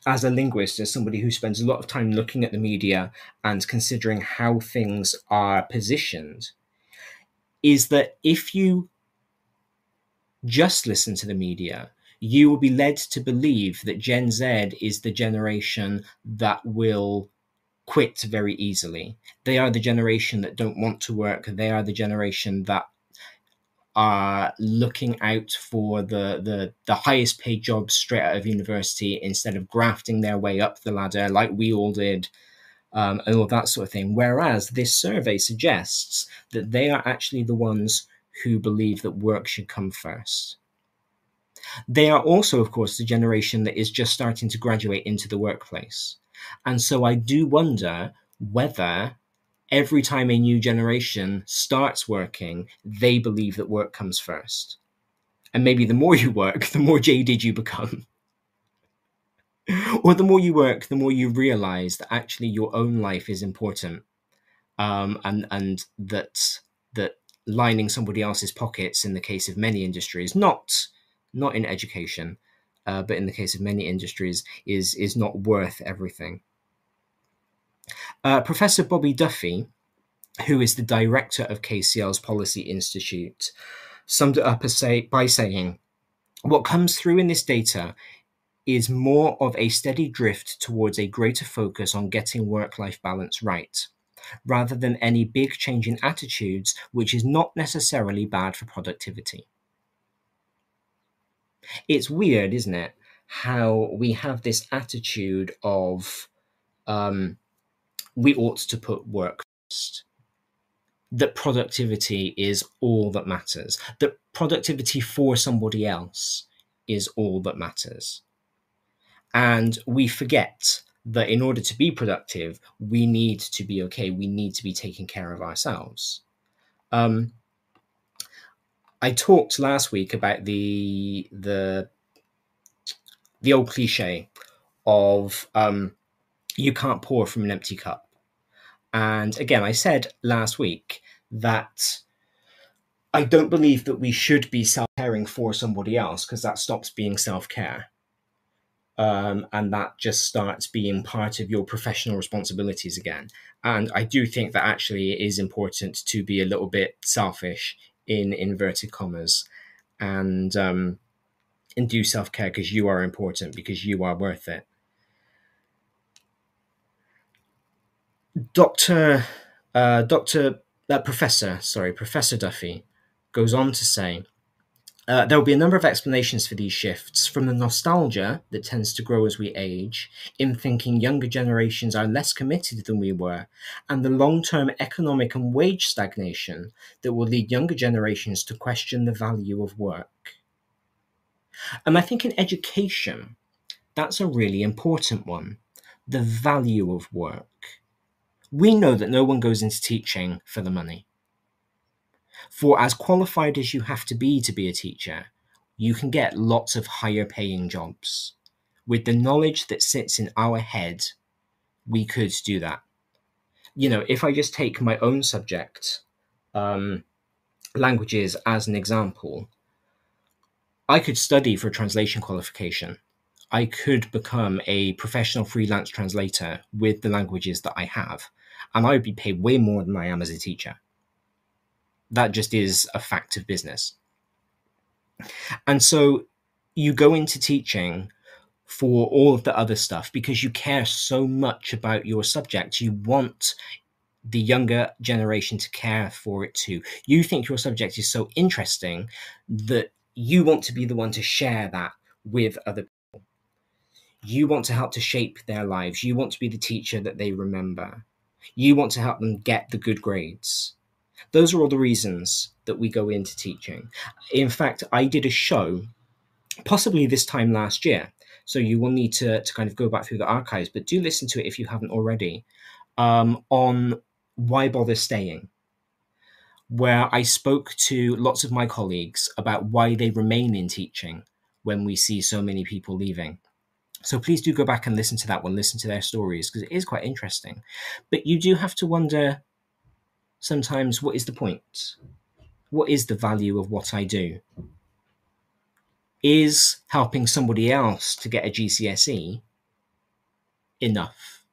as a linguist, as somebody who spends a lot of time looking at the media and considering how things are positioned, is that if you just listen to the media, you will be led to believe that Gen Z is the generation that will quit very easily. They are the generation that don't want to work. They are the generation that are looking out for the highest paid jobs straight out of university instead of grafting their way up the ladder like we all did, and all that sort of thing. Whereas this survey suggests that they are actually the ones who believe that work should come first. They are also, of course, the generation that is just starting to graduate into the workplace. And so I do wonder whether every time a new generation starts working, they believe that work comes first. And maybe the more you work, the more jaded you become. Or the more you work, the more you realize that actually your own life is important. And that lining somebody else's pockets in the case of many industries, not in education, but in the case of many industries, is not worth everything. Professor Bobby Duffy, who is the director of KCL's Policy Institute, summed it up by saying, what comes through in this data is more of a steady drift towards a greater focus on getting work-life balance right, rather than any big change in attitudes, which is not necessarily bad for productivity. It's weird, isn't it, how we have this attitude of we ought to put work first, that productivity is all that matters, that productivity for somebody else is all that matters. And we forget that in order to be productive, we need to be okay. We need to be taking care of ourselves. I talked last week about the old cliche of you can't pour from an empty cup. And again, I said last week that I don't believe that we should be self-caring for somebody else, because that stops being self-care. And that just starts being part of your professional responsibilities again. And I do think that actually it is important to be a little bit selfish, in inverted commas, and do self-care, because you are important, because you are worth it. Professor Duffy goes on to say, there will be a number of explanations for these shifts, from the nostalgia that tends to grow as we age, in thinking younger generations are less committed than we were, and the long-term economic and wage stagnation that will lead younger generations to question the value of work. And I think in education, that's a really important one, the value of work. We know that no one goes into teaching for the money. For as qualified as you have to be a teacher, you can get lots of higher paying jobs. With the knowledge that sits in our head, we could do that. You know, if I just take my own subject, languages, as an example, I could study for a translation qualification. I could become a professional freelance translator with the languages that I have, and I would be paid way more than I am as a teacher. That just is a fact of business. And so you go into teaching for all of the other stuff because you care so much about your subject. You want the younger generation to care for it too. You think your subject is so interesting that you want to be the one to share that with other people. You want to help to shape their lives. You want to be the teacher that they remember. You want to help them get the good grades. Those are all the reasons that we go into teaching. In fact, I did a show, possibly this time last year, so you will need to kind of go back through the archives, but do listen to it if you haven't already, on why bother staying, where I spoke to lots of my colleagues about why they remain in teaching when we see so many people leaving. So please do go back and listen to that one, listen to their stories, because it is quite interesting. But you do have to wonder sometimes, what is the point? What is the value of what I do? Is helping somebody else to get a GCSE enough?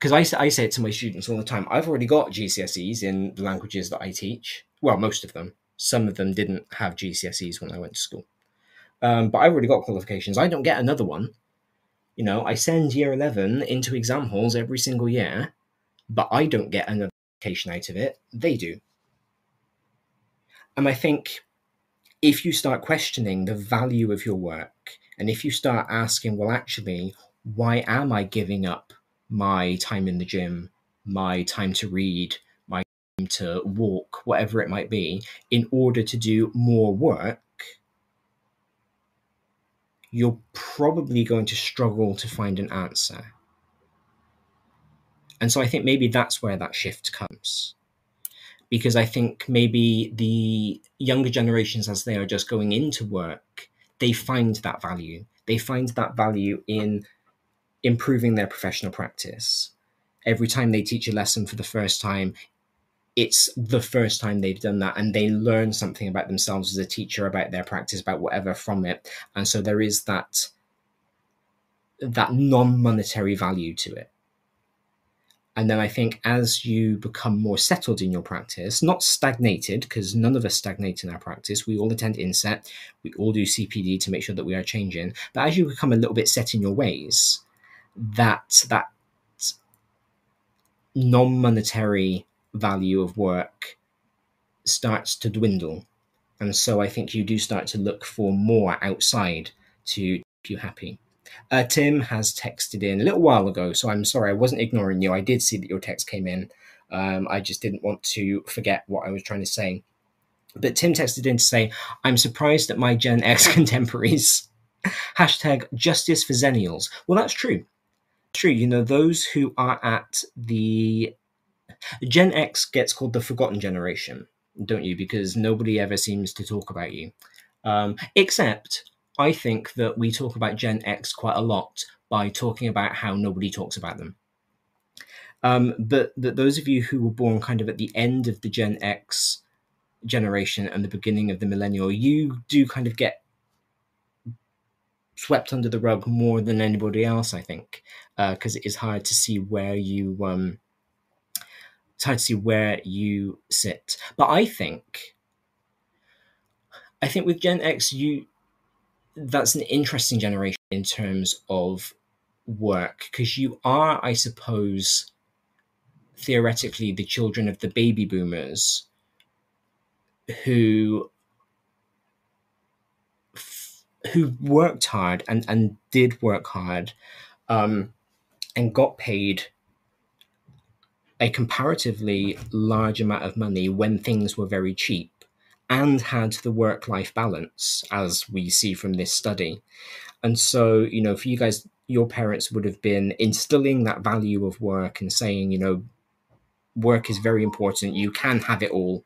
Because I say it to my students all the time. I've already got GCSEs in the languages that I teach. Well, most of them. Some of them didn't have GCSEs when I went to school. But I've already got qualifications. I don't get another one. You know, I send year 11 into exam halls every single year, but I don't get another qualification out of it. They do. And I think if you start questioning the value of your work, and if you start asking, well, actually, why am I giving up my time in the gym, my time to read, my time to walk, whatever it might be, in order to do more work, you're probably going to struggle to find an answer. And so I think maybe that's where that shift comes. Because I think maybe the younger generations, as they are just going into work, they find that value. They find that value in improving their professional practice. Every time they teach a lesson for the first time, it's the first time they've done that, and they learn something about themselves as a teacher, about their practice, about whatever from it. And so there is that non-monetary value to it. And then I think as you become more settled in your practice, not stagnated, because none of us stagnate in our practice. We all attend INSET. We all do CPD to make sure that we are changing. But as you become a little bit set in your ways, that non-monetary value of work starts to dwindle. And so I think you do start to look for more outside to keep you happy. Tim has texted in a little while ago, so I'm sorry, I wasn't ignoring you. I did see that your text came in. I just didn't want to forget what I was trying to say. But Tim texted in to say, I'm surprised at my Gen X contemporaries. Hashtag justice for Zennials. Well, that's true. True. You know, those who are at the Gen X gets called the forgotten generation, don't you? Because nobody ever seems to talk about you. Except I think that we talk about Gen X quite a lot by talking about how nobody talks about them. But those of you who were born kind of at the end of the Gen X generation and the beginning of the millennial, you do kind of get swept under the rug more than anybody else, I think, because it is hard to see where you it's hard to see where you sit. But I think with Gen X, that's an interesting generation in terms of work, because you are, I suppose, theoretically the children of the baby boomers who worked hard and did work hard and got paid a comparatively large amount of money when things were very cheap, and had the work-life balance, as we see from this study. And so, you know, for you guys, your parents would have been instilling that value of work and saying, you know, work is very important, you can have it all.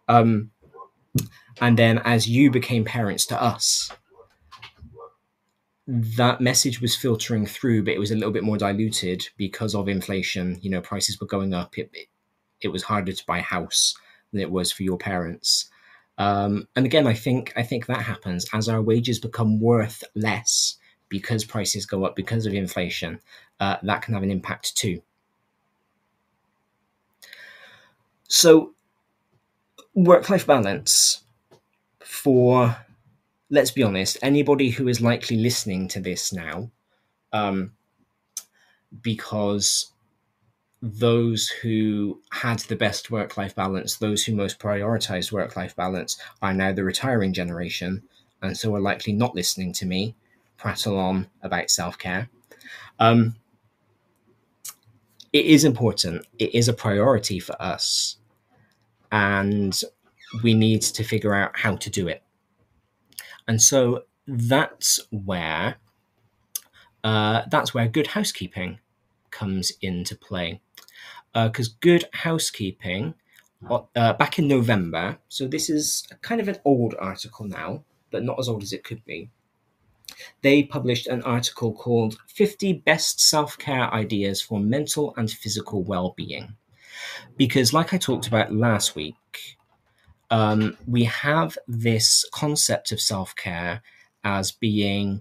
And then as you became parents to us, that message was filtering through, but it was a little bit more diluted because of inflation. You know, prices were going up. It was harder to buy a house than it was for your parents. And again, I think that happens as our wages become worth less because prices go up because of inflation. That can have an impact too. So work-life balance for, let's be honest, anybody who is likely listening to this now, because those who had the best work-life balance, those who most prioritized work-life balance, are now the retiring generation, and so are likely not listening to me prattle on about self-care. It is important. It is a priority for us, and we need to figure out how to do it. And so that's where good housekeeping comes into play. Because good housekeeping, back in November, so this is kind of an old article now, but not as old as it could be. They published an article called 50 Best Self-Care Ideas for Mental and Physical Well-Being. Because like I talked about last week, we have this concept of self-care as being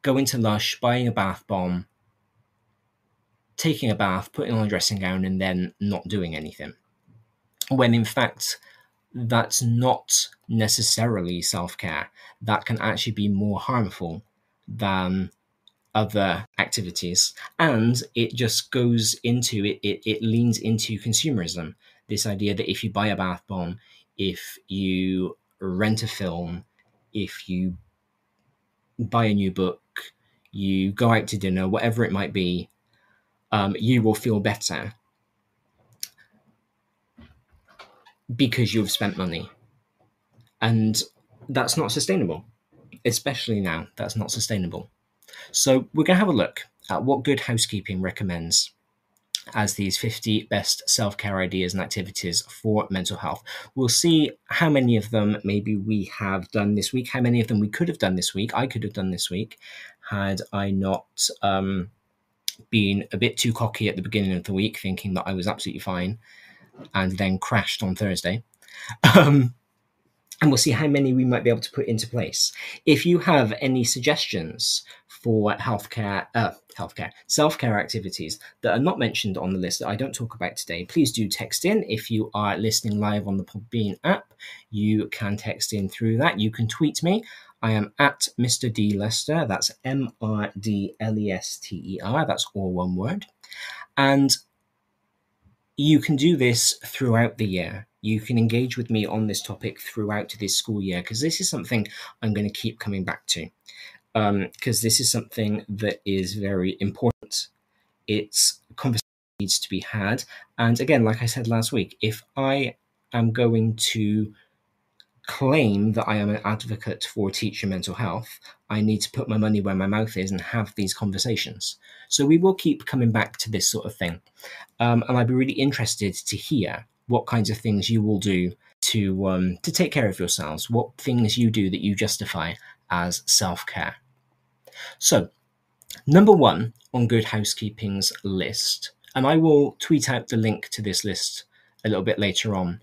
going to Lush, buying a bath bomb, taking a bath, putting on a dressing gown, and then not doing anything. When in fact, that's not necessarily self-care. That can actually be more harmful than other activities. And it just goes into, it leans into consumerism. This idea that if you buy a bath bomb, if you rent a film, if you buy a new book, you go out to dinner, whatever it might be, you will feel better because you've spent money. And that's not sustainable. Especially now, that's not sustainable. So we're going to have a look at what Good Housekeeping recommends as these 50 best self-care ideas and activities for mental health. We'll see how many of them maybe we have done this week, how many of them we could have done this week, I could have done this week, had I not been a bit too cocky at the beginning of the week, thinking that I was absolutely fine, and then crashed on Thursday. and we'll see how many we might be able to put into place. If you have any suggestions for self-care activities that are not mentioned on the list that I don't talk about today, please do text in. If you are listening live on the Podbean app, you can text in through that. You can tweet me. I am at Mr. D Lester. That's MRDLESTER. That's all one word. And you can do this throughout the year. You can engage with me on this topic throughout this school year, because this is something I'm going to keep coming back to, because this is something that is very important. It's a conversation that needs to be had. And again, like I said last week, if I am going to claim that I am an advocate for teacher mental health, I need to put my money where my mouth is and have these conversations. So we will keep coming back to this sort of thing. And I'd be really interested to hear what kinds of things you will do to take care of yourselves, what things you do that you justify as self-care. So, number 1 on Good Housekeeping's list, and I will tweet out the link to this list a little bit later on,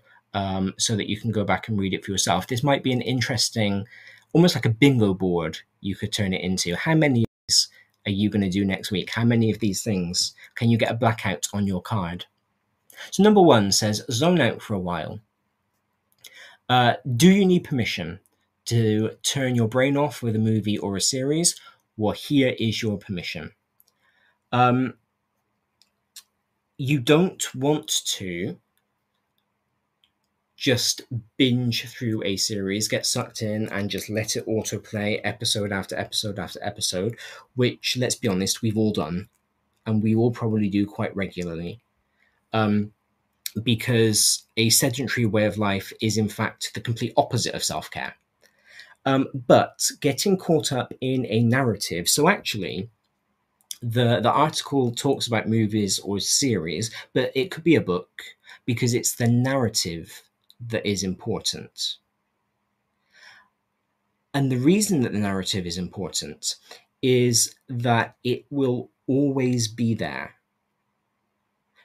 so that you can go back and read it for yourself. This might be an interesting, almost like a bingo board you could turn it into. How many of these are you going to do next week? How many of these things can you get a blackout on your card? So number 1 says, zone out for a while. Do you need permission to turn your brain off with a movie or a series? Well, here is your permission. You don't want to just binge through a series, get sucked in and just let it autoplay episode after episode after episode, which, let's be honest, we've all done, and we all probably do quite regularly, because a sedentary way of life is in fact the complete opposite of self-care. But getting caught up in a narrative, so actually the article talks about movies or series, but it could be a book, because it's the narrative that is important. And the reason that the narrative is important is that it will always be there.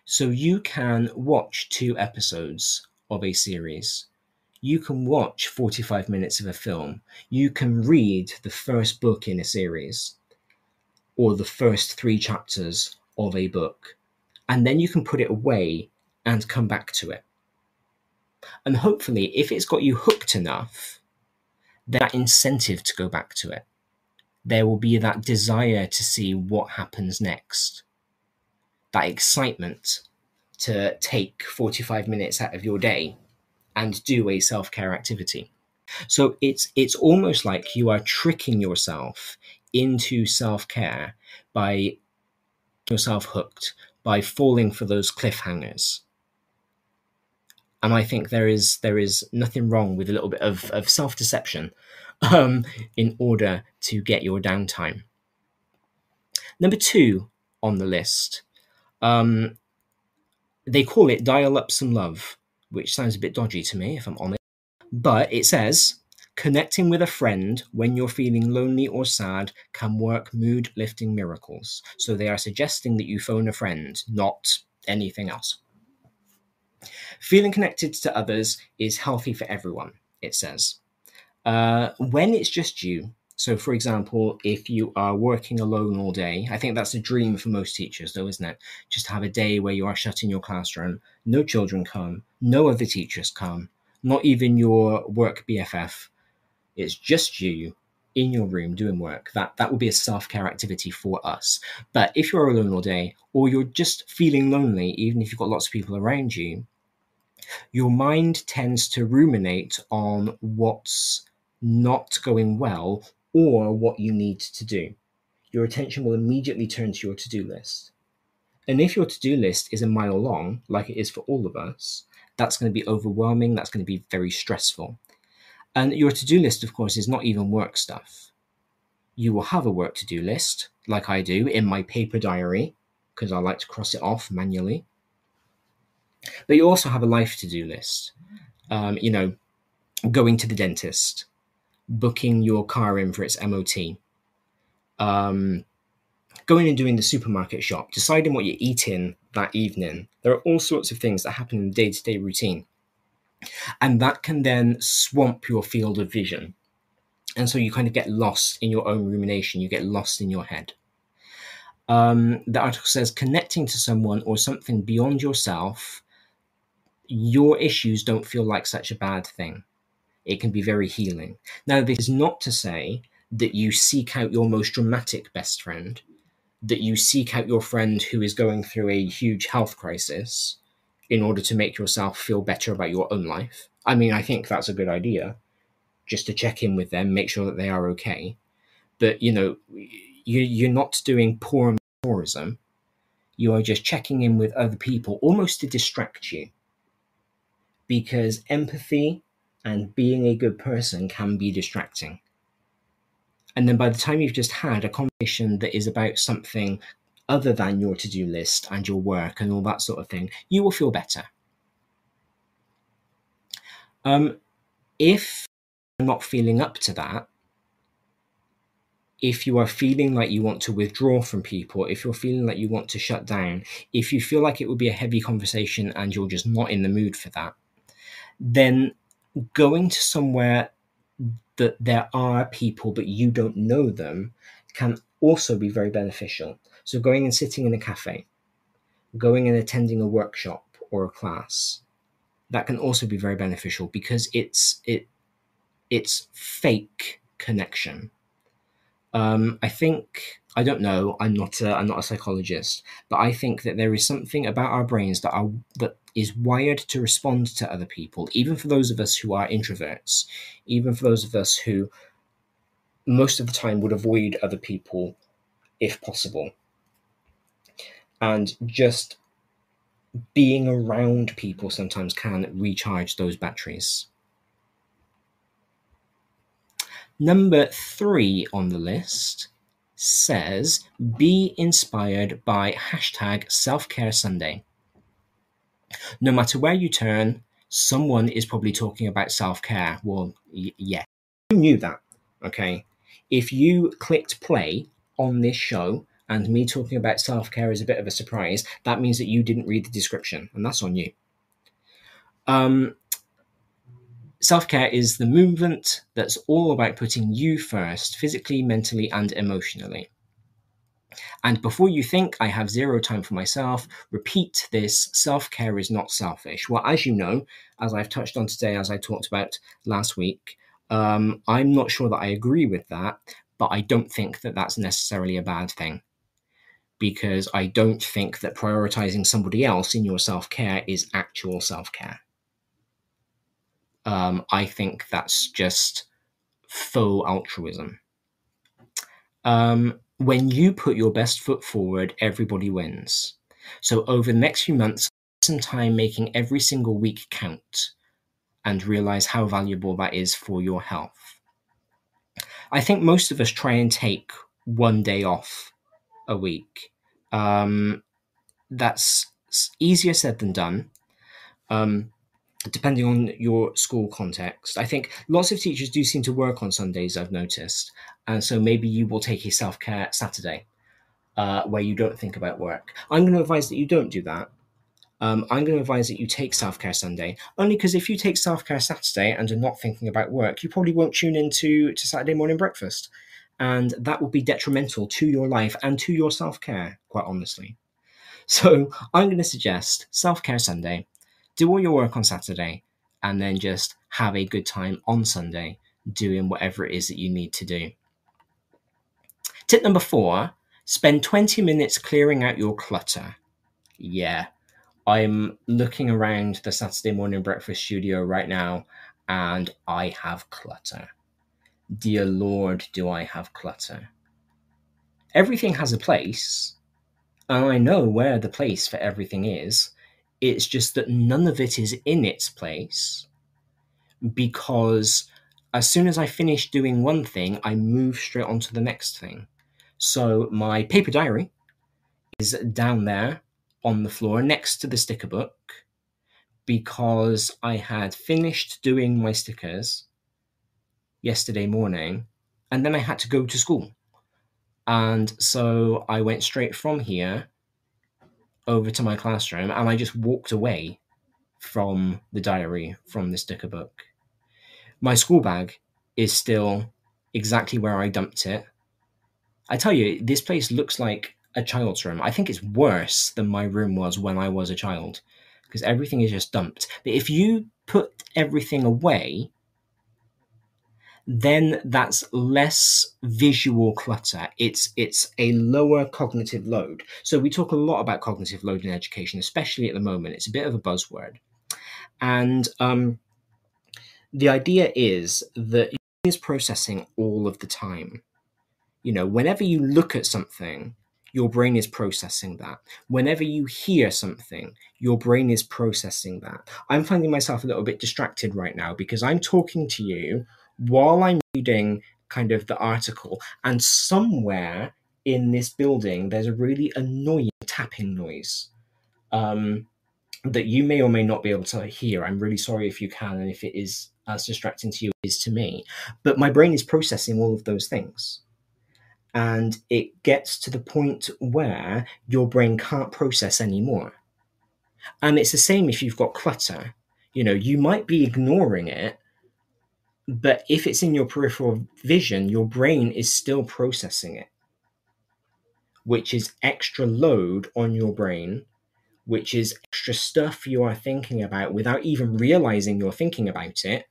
So you can watch 2 episodes of a series. You can watch 45 minutes of a film. You can read the first book in a series, or the first 3 chapters of a book, and then you can put it away and come back to it. And hopefully, if it's got you hooked enough, that incentive to go back to it, there will be that desire to see what happens next, that excitement to take 45 minutes out of your day and do a self-care activity. So it's almost like you are tricking yourself into self-care by getting yourself hooked, by falling for those cliffhangers. And I think there is nothing wrong with a little bit of self-deception in order to get your downtime. Number 2 on the list, they call it dial up some love, which sounds a bit dodgy to me, if I'm honest. But it says, connecting with a friend when you're feeling lonely or sad can work mood-lifting miracles. So they are suggesting that you phone a friend, not anything else. Feeling connected to others is healthy for everyone, it says. When it's just you, so for example, if you are working alone all day, I think that's a dream for most teachers though, isn't it? Just to have a day where you are shut in your classroom, no children come, no other teachers come, not even your work BFF. It's just you in your room doing work. That would be a self-care activity for us. But if you're alone all day, or you're just feeling lonely, even if you've got lots of people around you, your mind tends to ruminate on what's not going well or what you need to do. Your attention will immediately turn to your to-do list. And if your to-do list is a mile long, like it is for all of us, that's going to be overwhelming. That's going to be very stressful. And your to-do list, of course, is not even work stuff. You will have a work to-do list, like I do in my paper diary, because I like to cross it off manually. But you also have a life to-do list. Going to the dentist, booking your car in for its MOT, going and doing the supermarket shop, deciding what you're eating that evening. There are all sorts of things that happen in the day-to-day routine. And that can then swamp your field of vision. And so you kind of get lost in your own rumination, you get lost in your head. The article says connecting to someone or something beyond yourself, your issues don't feel like such a bad thing. It can be very healing. Now, this is not to say that you seek out your most dramatic best friend, that you seek out your friend who is going through a huge health crisis in order to make yourself feel better about your own life. I mean, I think that's a good idea, just to check in with them, make sure that they are okay. But, you know, you're not doing poor tourism. You are just checking in with other people, almost to distract you. Because empathy and being a good person can be distracting. And then by the time you've just had a conversation that is about something other than your to-do list and your work and all that sort of thing, you will feel better. If you're not feeling up to that, if you are feeling like you want to withdraw from people, if you're feeling like you want to shut down, if you feel like it would be a heavy conversation and you're just not in the mood for that, then going to somewhere that there are people but you don't know them can also be very beneficial. So going and sitting in a cafe, going and attending a workshop or a class, that can also be very beneficial because it's fake connection. I think, I don't know, I'm not a psychologist, but I think that there is something about our brains that is wired to respond to other people, even for those of us who are introverts, even for those of us who most of the time would avoid other people if possible. And just being around people sometimes can recharge those batteries. Number 3 on the list says, be inspired by #SelfCareSunday. No matter where you turn, someone is probably talking about self-care. Well, yeah, you knew that, okay? If you clicked play on this show and me talking about self-care is a bit of a surprise, that means that you didn't read the description, and that's on you. Self-care is the movement that's all about putting you first, physically, mentally, and emotionally. And before you think I have zero time for myself, repeat this: self-care is not selfish. Well, as you know, as I've touched on today, as I talked about last week, I'm not sure that I agree with that, but I don't think that that's necessarily a bad thing, because I don't think that prioritizing somebody else in your self-care is actual self-care. I think that's just faux altruism. When you put your best foot forward, everybody wins. So over the next few months, spend some time making every single week count and realize how valuable that is for your health. I think most of us try and take one day off a week. That's easier said than done. Depending on your school context. I think lots of teachers do seem to work on Sundays, I've noticed. And so maybe you will take a self-care Saturday where you don't think about work. I'm going to advise that you don't do that. I'm going to advise that you take self-care Sunday, only because if you take self-care Saturday and are not thinking about work, you probably won't tune into Saturday morning breakfast. And that will be detrimental to your life and to your self-care, quite honestly. So I'm going to suggest self-care Sunday. Do all your work on Saturday, and then just have a good time on Sunday doing whatever it is that you need to do. Tip number 4, spend 20 minutes clearing out your clutter. Yeah, I'm looking around the Saturday morning breakfast studio right now, and I have clutter. Dear Lord, do I have clutter. Everything has a place, and I know where the place for everything is. It's just that none of it is in its place, because as soon as I finish doing one thing, I move straight on to the next thing. So my paper diary is down there on the floor next to the sticker book, because I had finished doing my stickers yesterday morning, and then I had to go to school. And so I went straight from here over to my classroom, and I just walked away from the diary, from the sticker book. My school bag is still exactly where I dumped it. I tell you, this place looks like a child's room. I think it's worse than my room was when I was a child, because everything is just dumped. But if you put everything away, then that's less visual clutter. It's a lower cognitive load. So we talk a lot about cognitive load in education, especially at the moment. It's a bit of a buzzword. And the idea is that your brain is processing all of the time. You know, whenever you look at something, your brain is processing that. Whenever you hear something, your brain is processing that. I'm finding myself a little bit distracted right now because I'm talking to you while I'm reading kind of the article, and somewhere in this building, there's a really annoying tapping noise that you may or may not be able to hear. I'm really sorry if you can, and if it is as distracting to you as to me. But my brain is processing all of those things. And it gets to the point where your brain can't process anymore. And it's the same if you've got clutter. You know, you might be ignoring it, but if it's in your peripheral vision, your brain is still processing it, which is extra load on your brain, which is extra stuff you are thinking about without even realizing you're thinking about it,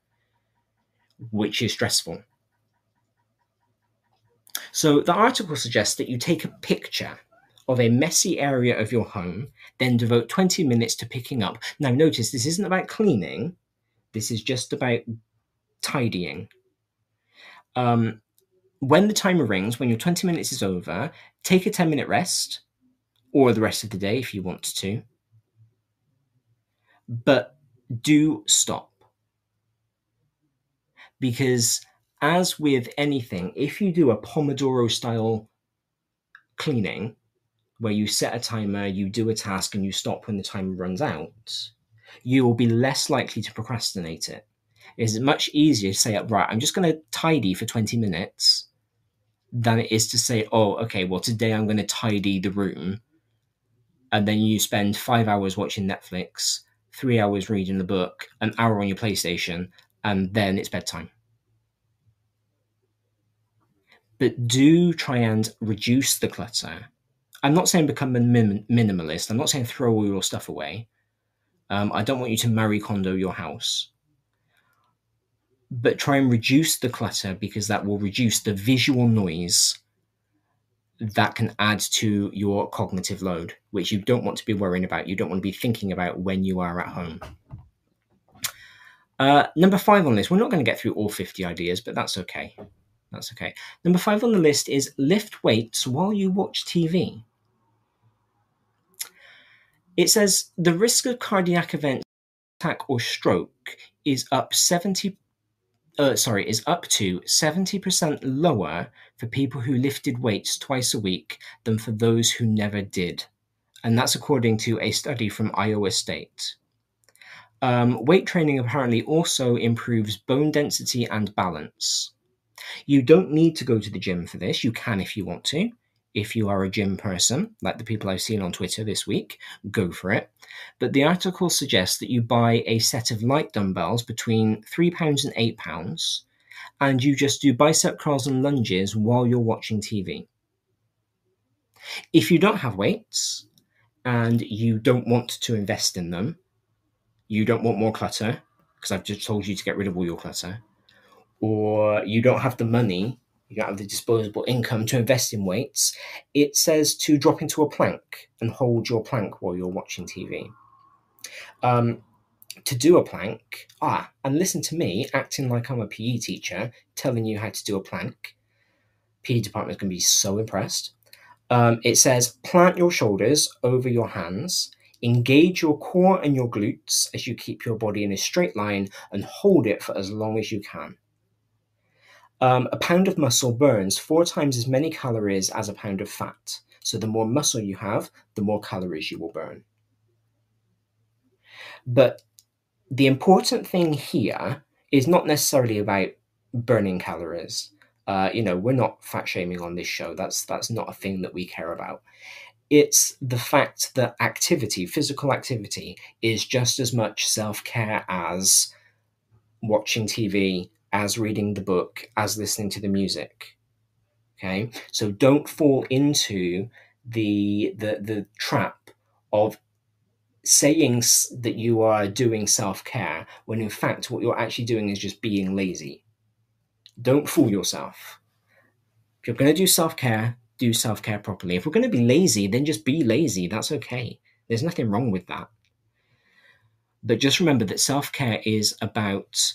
which is stressful. So the article suggests that you take a picture of a messy area of your home, then devote 20 minutes to picking up. Now notice, this isn't about cleaning. This is just about tidying. When the timer rings, when your 20 minutes is over, take a 10-minute rest, or the rest of the day if you want to. But do stop. Because as with anything, if you do a Pomodoro style cleaning, where you set a timer, you do a task, and you stop when the timer runs out, you will be less likely to procrastinate it. It's much easier to say, right, I'm just going to tidy for 20 minutes than it is to say, oh, okay, well, today I'm going to tidy the room. And then you spend 5 hours watching Netflix, 3 hours reading the book, an hour on your PlayStation, and then it's bedtime. But do try and reduce the clutter. I'm not saying become a minimalist. I'm not saying throw all your stuff away. I don't want you to Marie Kondo your house. But try and reduce the clutter, because that will reduce the visual noise that can add to your cognitive load, which you don't want to be worrying about. You don't want to be thinking about when you are at home. Number 5 on this, we're not going to get through all 50 ideas, but that's okay. That's okay. Number 5 on the list is lift weights while you watch TV. It says the risk of cardiac event, attack, or stroke is up to 70% lower for people who lifted weights twice a week than for those who never did. And that's according to a study from Iowa State. Weight training apparently also improves bone density and balance. You don't need to go to the gym for this. You can if you want to. If you are a gym person, like the people I've seen on Twitter this week, go for it. But the article suggests that you buy a set of light dumbbells between £3 and £8, and you just do bicep curls and lunges while you're watching TV. If you don't have weights and you don't want to invest in them, you don't want more clutter, because I've just told you to get rid of all your clutter, or you don't have the money, you don't have the disposable income to invest in weights, it says to drop into a plank and hold your plank while you're watching TV. To do a plank, and listen to me acting like I'm a PE teacher, telling you how to do a plank. PE department is going to be so impressed. It says plant your shoulders over your hands, engage your core and your glutes as you keep your body in a straight line, and hold it for as long as you can. A pound of muscle burns 4 times as many calories as a pound of fat. So the more muscle you have, the more calories you will burn. But the important thing here is not necessarily about burning calories. We're not fat shaming on this show. That's not a thing that we care about. It's the fact that activity, physical activity, is just as much self-care as watching TV, as reading the book, as listening to the music. Okay, so don't fall into the trap of saying that you are doing self-care when in fact what you're actually doing is just being lazy. Don't fool yourself. If you're going to do self-care properly. If we're going to be lazy, then just be lazy. That's okay. There's nothing wrong with that. But just remember that self-care is about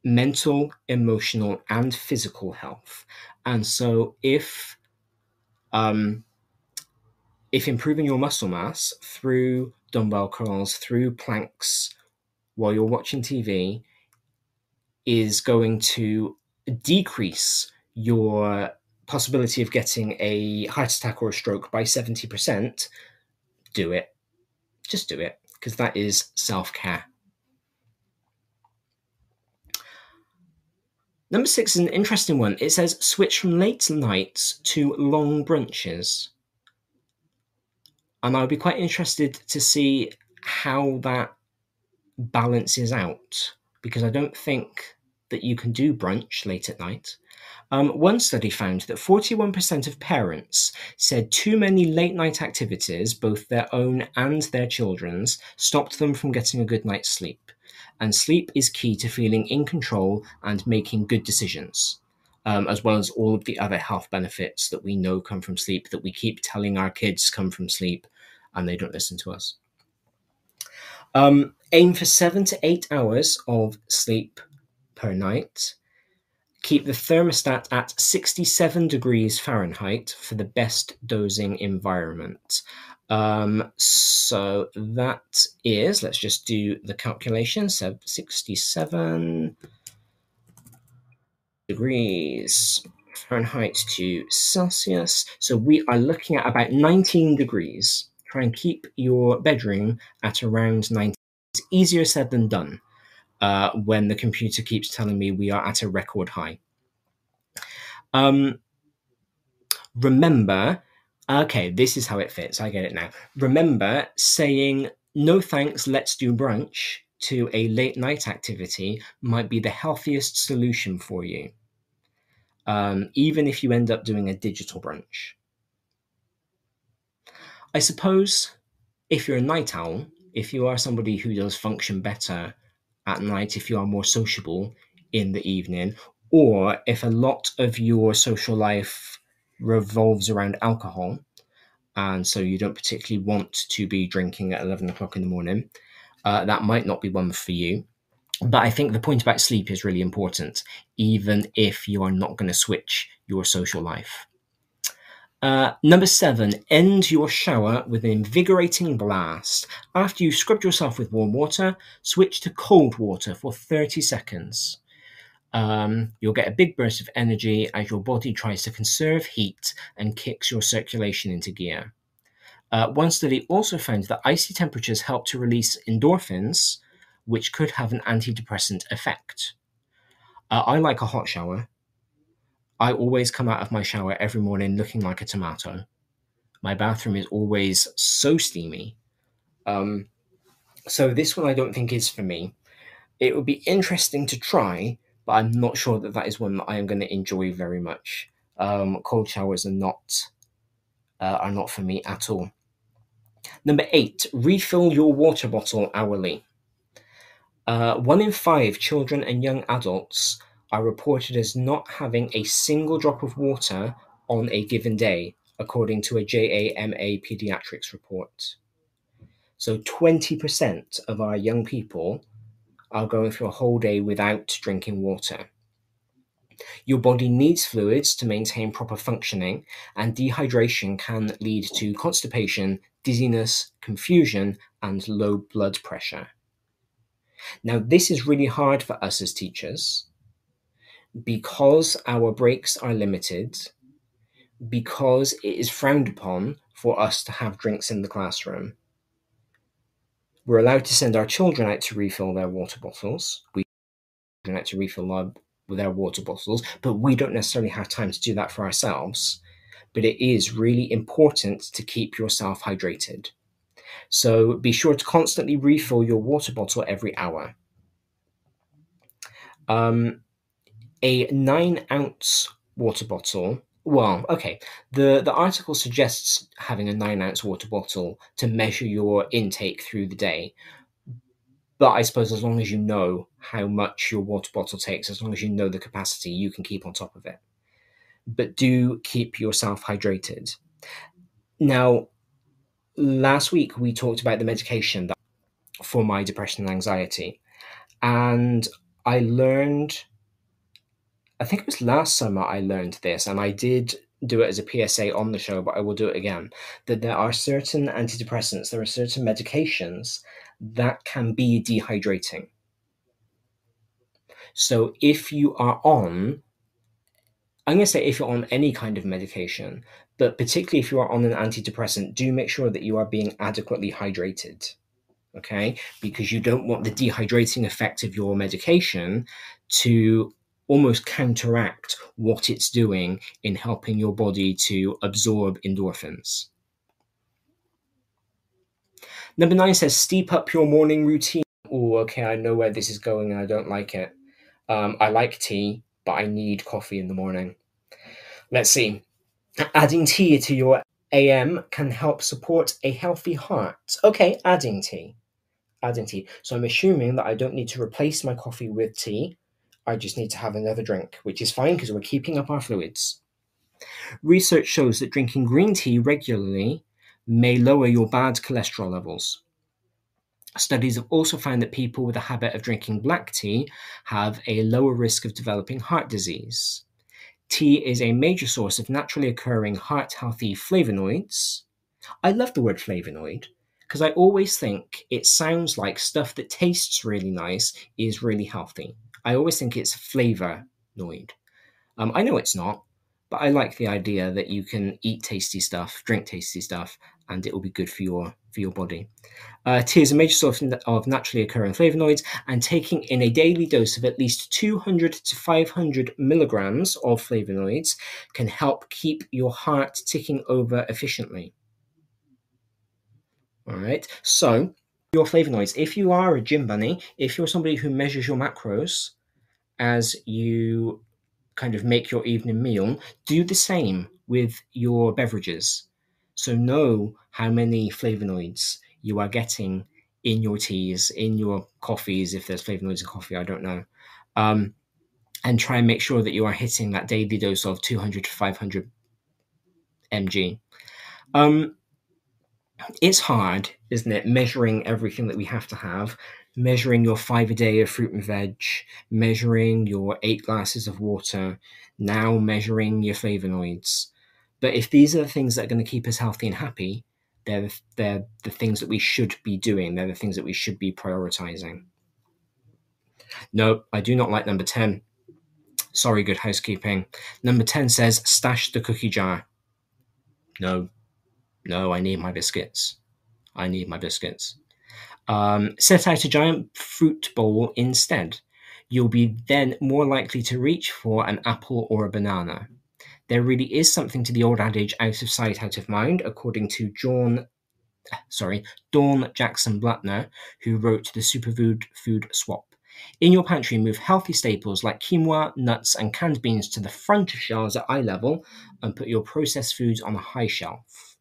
mental, emotional, and physical health. And so if improving your muscle mass through dumbbell curls, through planks while you're watching TV is going to decrease your possibility of getting a heart attack or a stroke by 70%, do it. Just do it, because that is self-care. Number 6 is an interesting one. It says, switch from late nights to long brunches. And I'll be quite interested to see how that balances out, because I don't think that you can do brunch late at night. One study found that 41% of parents said too many late-night activities, both their own and their children's, stopped them from getting a good night's sleep. And sleep is key to feeling in control and making good decisions, as well as all of the other health benefits that we know come from sleep, that we keep telling our kids come from sleep, and they don't listen to us. Aim for 7 to 8 hours of sleep per night. Keep the thermostat at 67 degrees Fahrenheit for the best dosing environment. So that is, let's just do the calculation. So 67 degrees Fahrenheit to Celsius. So we are looking at about 19 degrees. Try and keep your bedroom at around 19. It's easier said than done. When the computer keeps telling me we are at a record high. Remember, okay, this is how it fits. I get it now. Remember, saying no thanks, let's do brunch to a late night activity might be the healthiest solution for you. Even if you end up doing a digital brunch. I suppose if you're a night owl, if you are somebody who does function better at night, if you are more sociable in the evening, or if a lot of your social life revolves around alcohol, and so you don't particularly want to be drinking at 11 o'clock in the morning, that might not be one for you. But I think the point about sleep is really important, even if you are not going to switch your social life. Number 7, end your shower with an invigorating blast. After you've scrubbed yourself with warm water, switch to cold water for 30 seconds. You'll get a big burst of energy as your body tries to conserve heat and kicks your circulation into gear. One study also found that icy temperatures help to release endorphins, which could have an antidepressant effect. I like a hot shower. I always come out of my shower every morning looking like a tomato. My bathroom is always so steamy. So this one I don't think is for me. It would be interesting to try, but I'm not sure that that is one that I am going to enjoy very much. Cold showers are not for me at all. Number 8, refill your water bottle hourly. 1 in 5 children and young adults are reported as not having a single drop of water on a given day, according to a JAMA pediatrics report. So 20% of our young people are going through a whole day without drinking water. Your body needs fluids to maintain proper functioning, and dehydration can lead to constipation, dizziness, confusion, and low blood pressure. Now, this is really hard for us as teachers because our breaks are limited, because it is frowned upon for us to have drinks in the classroom. We're allowed to send our children out to refill their water bottles. We out to refill their water bottles, but we don't necessarily have time to do that for ourselves. but it is really important to keep yourself hydrated. So be sure to constantly refill your water bottle every hour. A 9-ounce water bottle. Well, okay. The article suggests having a 9-ounce water bottle to measure your intake through the day. But I suppose as long as you know how much your water bottle takes, as long as you know the capacity, you can keep on top of it. But do keep yourself hydrated. Now, last week we talked about the medication for my depression and anxiety. And I learned, I think it was last summer I learned this, and I did do it as a PSA on the show, but I will do it again, that there are certain antidepressants, there are certain medications that can be dehydrating. So if you are on, I'm going to say if you're on any kind of medication, but particularly if you are on an antidepressant, do make sure that you are being adequately hydrated, okay? Because you don't want the dehydrating effect of your medication to almost counteract what it's doing in helping your body to absorb endorphins. Number 9 says, steep up your morning routine. Oh, okay, I know where this is going and I don't like it. I like tea, but I need coffee in the morning. Let's see. Adding tea to your AM can help support a healthy heart. Okay, adding tea. So I'm assuming that I don't need to replace my coffee with tea. I just need to have another drink, which is fine because we're keeping up our fluids. Research shows that drinking green tea regularly may lower your bad cholesterol levels. Studies have also found that people with a habit of drinking black tea have a lower risk of developing heart disease. Tea is a major source of naturally occurring heart-healthy flavonoids. I love the word flavonoid because I always think it sounds like stuff that tastes really nice is really healthy. I always think it's flavonoid. I know it's not, but I like the idea that you can eat tasty stuff, drink tasty stuff, and it will be good for your body. Tea is a major source of naturally occurring flavonoids, and taking in a daily dose of at least 200 to 500 milligrams of flavonoids can help keep your heart ticking over efficiently. All right, so your flavonoids, if you are a gym bunny, if you're somebody who measures your macros as you kind of make your evening meal, do the same with your beverages. So know how many flavonoids you are getting in your teas, in your coffees, if there's flavonoids in coffee, I don't know. And try and make sure that you are hitting that daily dose of 200 to 500 mg. It's hard, isn't it, measuring everything that we have to have, measuring your 5 a day of fruit and veg, measuring your 8 glasses of water, now measuring your flavonoids. But if these are the things that are going to keep us healthy and happy, they're the things that we should be doing. They're the things that we should be prioritizing. No, I do not like number 10. Sorry, Good Housekeeping. Number 10 says, stash the cookie jar. No, I need my biscuits. Set out a giant fruit bowl instead. You'll be then more likely to reach for an apple or a banana. There really is something to the old adage, out of sight, out of mind, according to Dawn Jackson Blattner, who wrote The Superfood Food Swap. In your pantry, move healthy staples like quinoa, nuts, and canned beans to the front of shelves at eye level and put your processed foods on a high shelf.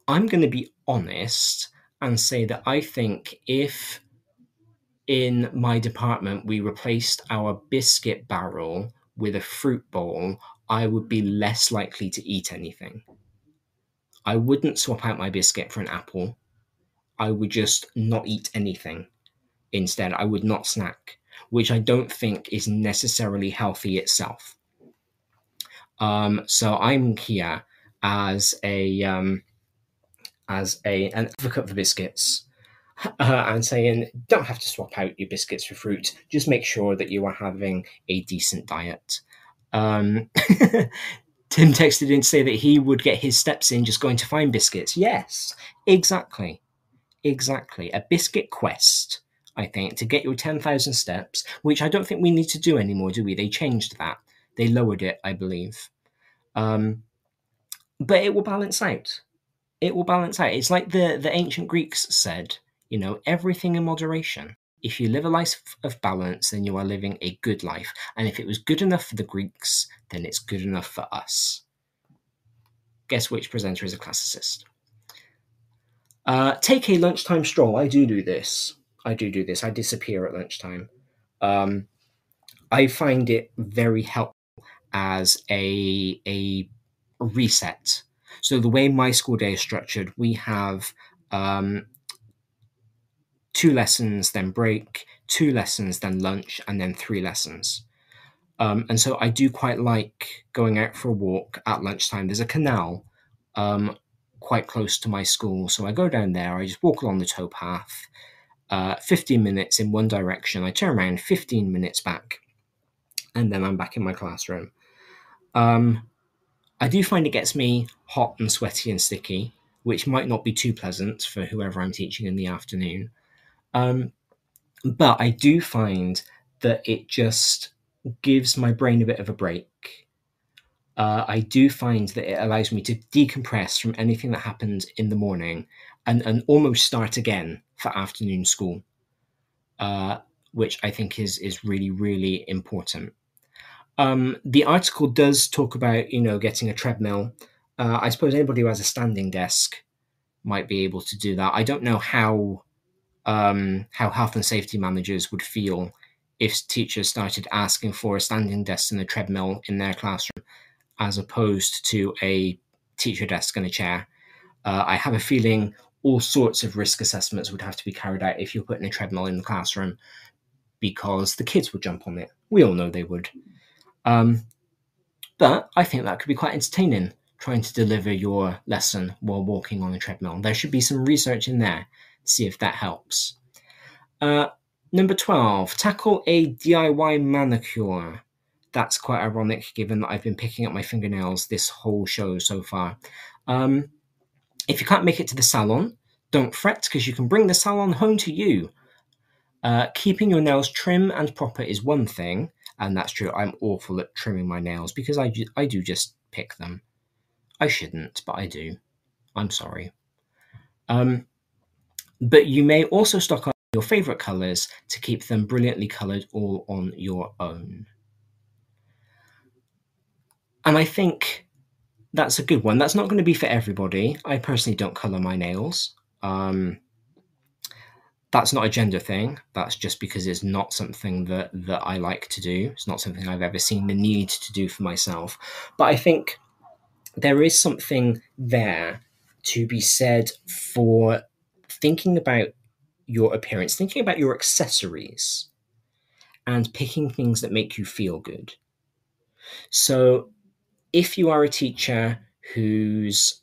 I'm going to be honest and say that I think if in my department we replaced our biscuit barrel with a fruit bowl, I would be less likely to eat anything. I wouldn't swap out my biscuit for an apple. I would just not eat anything. Instead, I would not snack, which I don't think is necessarily healthy itself. So I'm here as an advocate for biscuits and saying, don't have to swap out your biscuits for fruit. Just make sure that you are having a decent diet. Tim texted in to say that he would get his steps in just going to find biscuits. Yes, exactly. A biscuit quest, I think, to get your 10,000 steps, which I don't think we need to do anymore, do we? They changed that. They lowered it, I believe. But it will balance out. It will balance out. It's like the ancient Greeks said, everything in moderation. If you live a life of balance, then you are living a good life. And if it was good enough for the Greeks, then it's good enough for us. Guess which presenter is a classicist? Take a lunchtime stroll. I do this. I disappear at lunchtime. I find it very helpful as a reset. So the way my school day is structured, we have 2 lessons, then break, 2 lessons, then lunch, and then 3 lessons. And so I do quite like going out for a walk at lunchtime. There's a canal quite close to my school, so I go down there, I just walk along the towpath, 15 minutes in one direction, I turn around, 15 minutes back, and then I'm back in my classroom. I do find it gets me hot and sweaty and sticky, which might not be too pleasant for whoever I'm teaching in the afternoon. But I do find that it just gives my brain a bit of a break. I do find that it allows me to decompress from anything that happened in the morning and almost start again for afternoon school, which I think is really, really important. The article does talk about, getting a treadmill. I suppose anybody who has a standing desk might be able to do that. I don't know how health and safety managers would feel if teachers started asking for a standing desk and a treadmill in their classroom, as opposed to a teacher desk and a chair. I have a feeling all sorts of risk assessments would have to be carried out if you're putting a treadmill in the classroom, because the kids would jump on it. We all know they would. But I think that could be quite entertaining, trying to deliver your lesson while walking on a treadmill. There should be some research in there to see if that helps. Number 12, tackle a DIY manicure. That's quite ironic, given that I've been picking up my fingernails this whole show so far. If you can't make it to the salon, don't fret, because you can bring the salon home to you. Keeping your nails trim and proper is one thing, and that's true. I'm awful at trimming my nails because I do just pick them. I shouldn't, but I do. I'm sorry. But you may also stock up your favourite colours to keep them brilliantly coloured all on your own. And I think that's a good one. That's not going to be for everybody. I personally don't colour my nails. That's not a gender thing. That's just because it's not something that I like to do. It's not something I've ever seen the need to do for myself. But I think there is something there to be said for thinking about your appearance, thinking about your accessories, and picking things that make you feel good. So if you are a teacher whose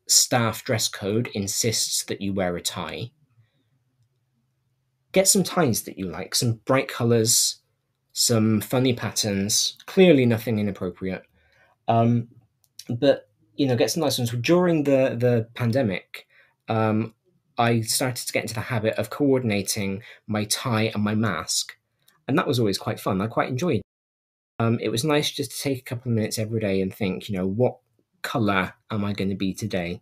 staff dress code insists that you wear a tie, get some ties that you like, some bright colours, some funny patterns, clearly nothing inappropriate. But, get some nice ones. During the pandemic, I started to get into the habit of coordinating my tie and my mask, and that was always quite fun. I quite enjoyed it. It was nice just to take a couple of minutes every day and think, what colour am I going to be today?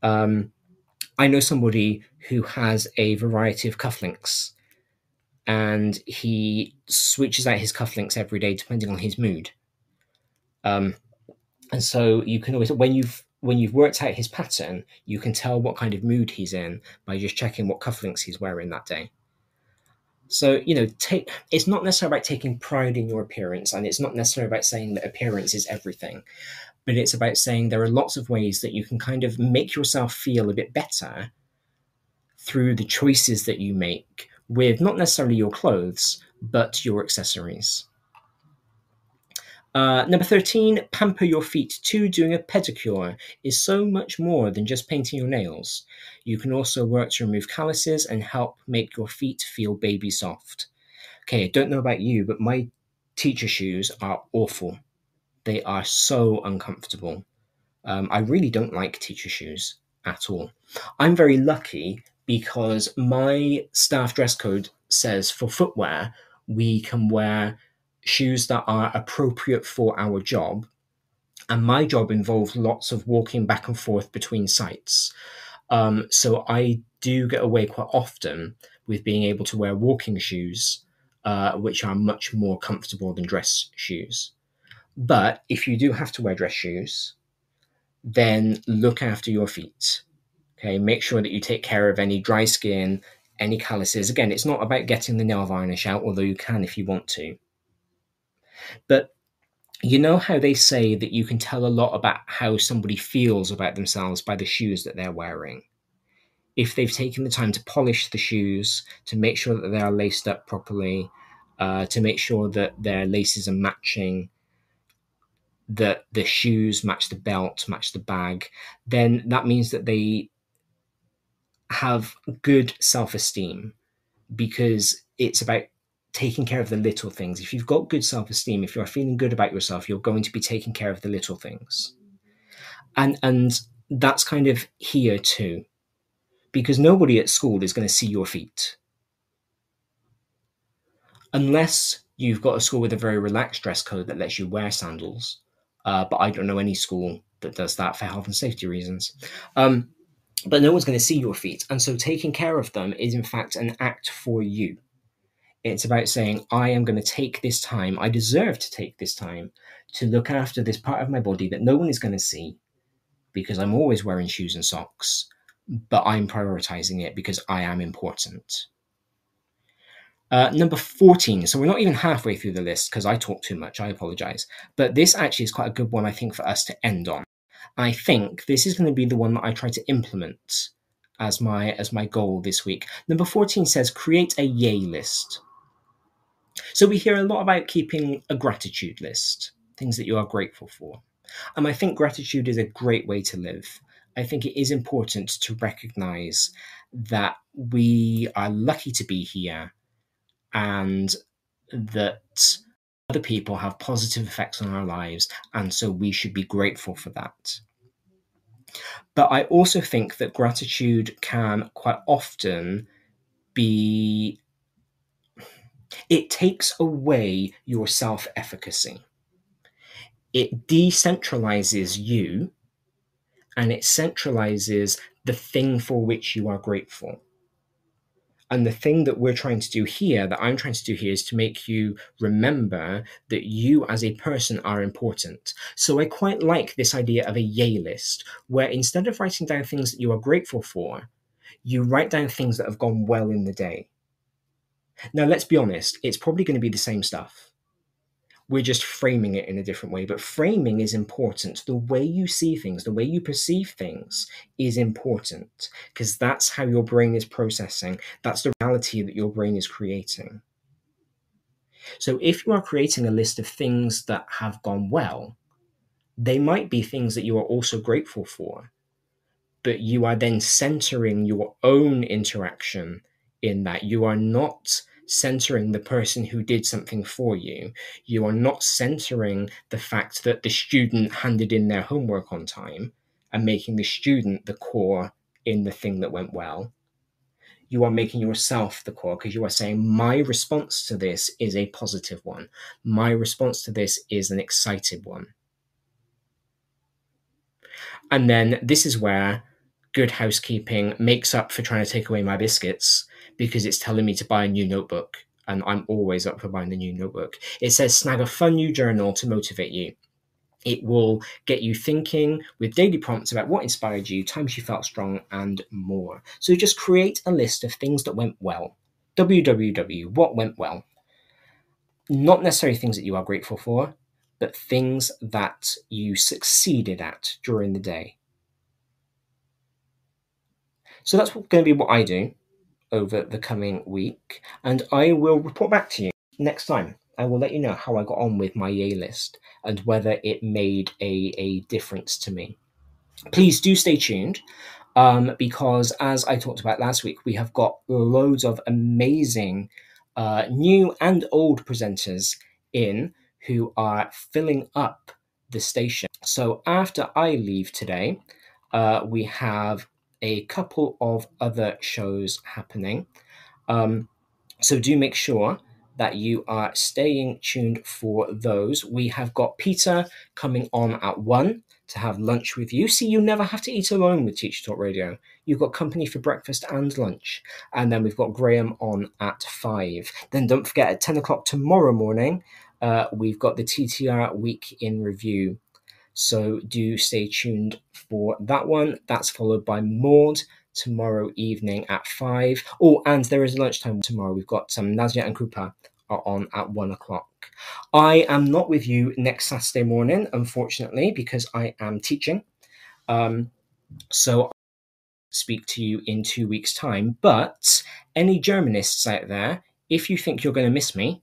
I know somebody who has a variety of cufflinks, and he switches out his cufflinks every day depending on his mood. And so you can always, when you've worked out his pattern, you can tell what kind of mood he's in by just checking what cufflinks he's wearing that day. So, it's not necessarily about taking pride in your appearance, and it's not necessarily about saying that appearance is everything, but it's about saying there are lots of ways that you can kind of make yourself feel a bit better through the choices that you make with not necessarily your clothes, but your accessories. Number 13, pamper your feet too. Doing a pedicure is so much more than just painting your nails. You can also work to remove calluses and help make your feet feel baby soft. Okay, I don't know about you, but my teacher shoes are awful. They are so uncomfortable. I really don't like teacher shoes at all. I'm very lucky because my staff dress code says for footwear, we can wear shoes that are appropriate for our job. And my job involved lots of walking back and forth between sites. So I do get away quite often with being able to wear walking shoes, which are much more comfortable than dress shoes. But if you do have to wear dress shoes, then look after your feet. Okay, make sure that you take care of any dry skin, any calluses. Again, it's not about getting the nail varnish out, although you can if you want to. But you know how they say that you can tell a lot about how somebody feels about themselves by the shoes that they're wearing? If they've taken the time to polish the shoes, to make sure that they are laced up properly, to make sure that their laces are matching, that the shoes match the belt, match the bag, then that means that they have good self-esteem, because it's about taking care of the little things. If you've got good self-esteem, if you're feeling good about yourself, you're going to be taking care of the little things. And that's kind of here too, because nobody at school is going to see your feet. Unless you've got a school with a very relaxed dress code that lets you wear sandals. But I don't know any school that does that for health and safety reasons. But no one's going to see your feet. And so taking care of them is in fact an act for you. It's about saying, I am going to take this time, I deserve to take this time to look after this part of my body that no one is going to see, because I'm always wearing shoes and socks, but I'm prioritizing it because I am important. Number 14. So we're not even halfway through the list because I talk too much. I apologize. But this actually is quite a good one, I think, for us to end on. I think this is going to be the one that I try to implement as my goal this week. Number 14 says, create a yay list. So we hear a lot about keeping a gratitude list, things that you are grateful for. And I think gratitude is a great way to live. I think it is important to recognize that we are lucky to be here and that other people have positive effects on our lives, and so we should be grateful for that. But I also think that gratitude can quite often be, it takes away your self-efficacy. It decentralizes you, and it centralizes the thing for which you are grateful. And the thing that we're trying to do here, that I'm trying to do here, is to make you remember that you as a person are important. So I quite like this idea of a yay list, where instead of writing down things that you are grateful for, you write down things that have gone well in the day. Now, let's be honest, it's probably going to be the same stuff. We're just framing it in a different way, but framing is important. The way you see things, the way you perceive things is important, because that's how your brain is processing. That's the reality that your brain is creating. So if you are creating a list of things that have gone well, they might be things that you are also grateful for, but you are then centering your own interaction in that. You are not centering the person who did something for you. You are not centering the fact that the student handed in their homework on time and making the student the core in the thing that went well. You are making yourself the core, because you are saying, my response to this is a positive one. My response to this is an excited one. And then this is where good housekeeping makes up for trying to take away my biscuits, because it's telling me to buy a new notebook, and I'm always up for buying the new notebook. It says snag a fun new journal to motivate you. It will get you thinking with daily prompts about what inspired you, times you felt strong, and more. So just create a list of things that went well. WWW, what went well? Not necessarily things that you are grateful for, but things that you succeeded at during the day. So that's going to be what I do over the coming week, and I will report back to you next time. I will let you know how I got on with my yay list and whether it made a difference to me. Please do stay tuned, because as I talked about last week, we have got loads of amazing new and old presenters in who are filling up the station. So after I leave today, we have a couple of other shows happening. So do make sure that you are staying tuned for those. We have got Peter coming on at 1 to have lunch with you. See, you never have to eat alone with Teacher Talk Radio. You've got company for breakfast and lunch. And then we've got Graham on at 5. Then don't forget, at 10 o'clock tomorrow morning, we've got the TTR Week in Review. So do stay tuned for that one. That's followed by Maud tomorrow evening at 5. Oh, and there is lunchtime tomorrow. We've got Nazia and Krupa are on at 1 o'clock. I am not with you next Saturday morning, unfortunately, because I am teaching. So I'll speak to you in 2 weeks' time. But any Germanists out there, if you think you're going to miss me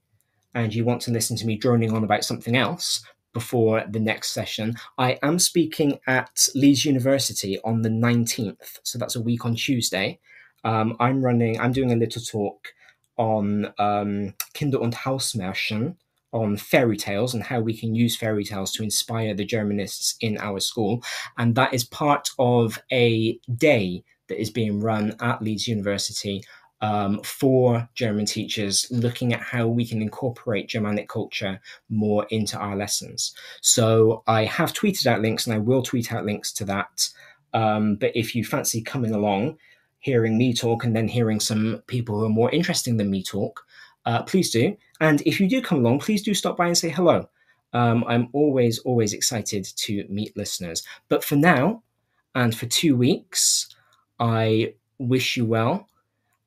and you want to listen to me droning on about something else before the next session, I am speaking at Leeds University on the 19th. So that's a week on Tuesday. I'm doing a little talk on Kinder- und Hausmärchen, on fairy tales and how we can use fairy tales to inspire the Germanists in our school. And that is part of a day that is being run at Leeds University for German teachers, looking at how we can incorporate Germanic culture more into our lessons. So I have tweeted out links, and I will tweet out links to that. But if you fancy coming along, hearing me talk and then hearing some people who are more interesting than me talk, please do. And if you do come along, please do stop by and say hello. I'm always excited to meet listeners. But for now, and for 2 weeks, I wish you well.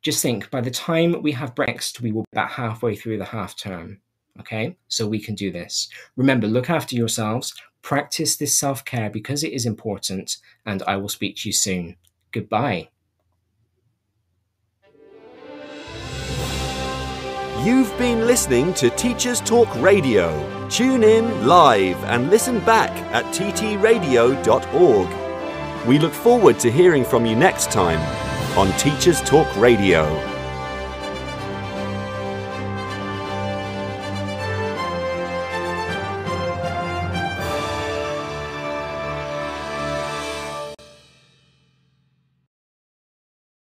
Just think, by the time we have next, we will be about halfway through the half term. Okay, so we can do this. Remember, look after yourselves, practice this self-care because it is important, and I will speak to you soon. Goodbye. You've been listening to Teachers Talk Radio. Tune in live and listen back at ttradio.org. We look forward to hearing from you next time on Teachers Talk Radio.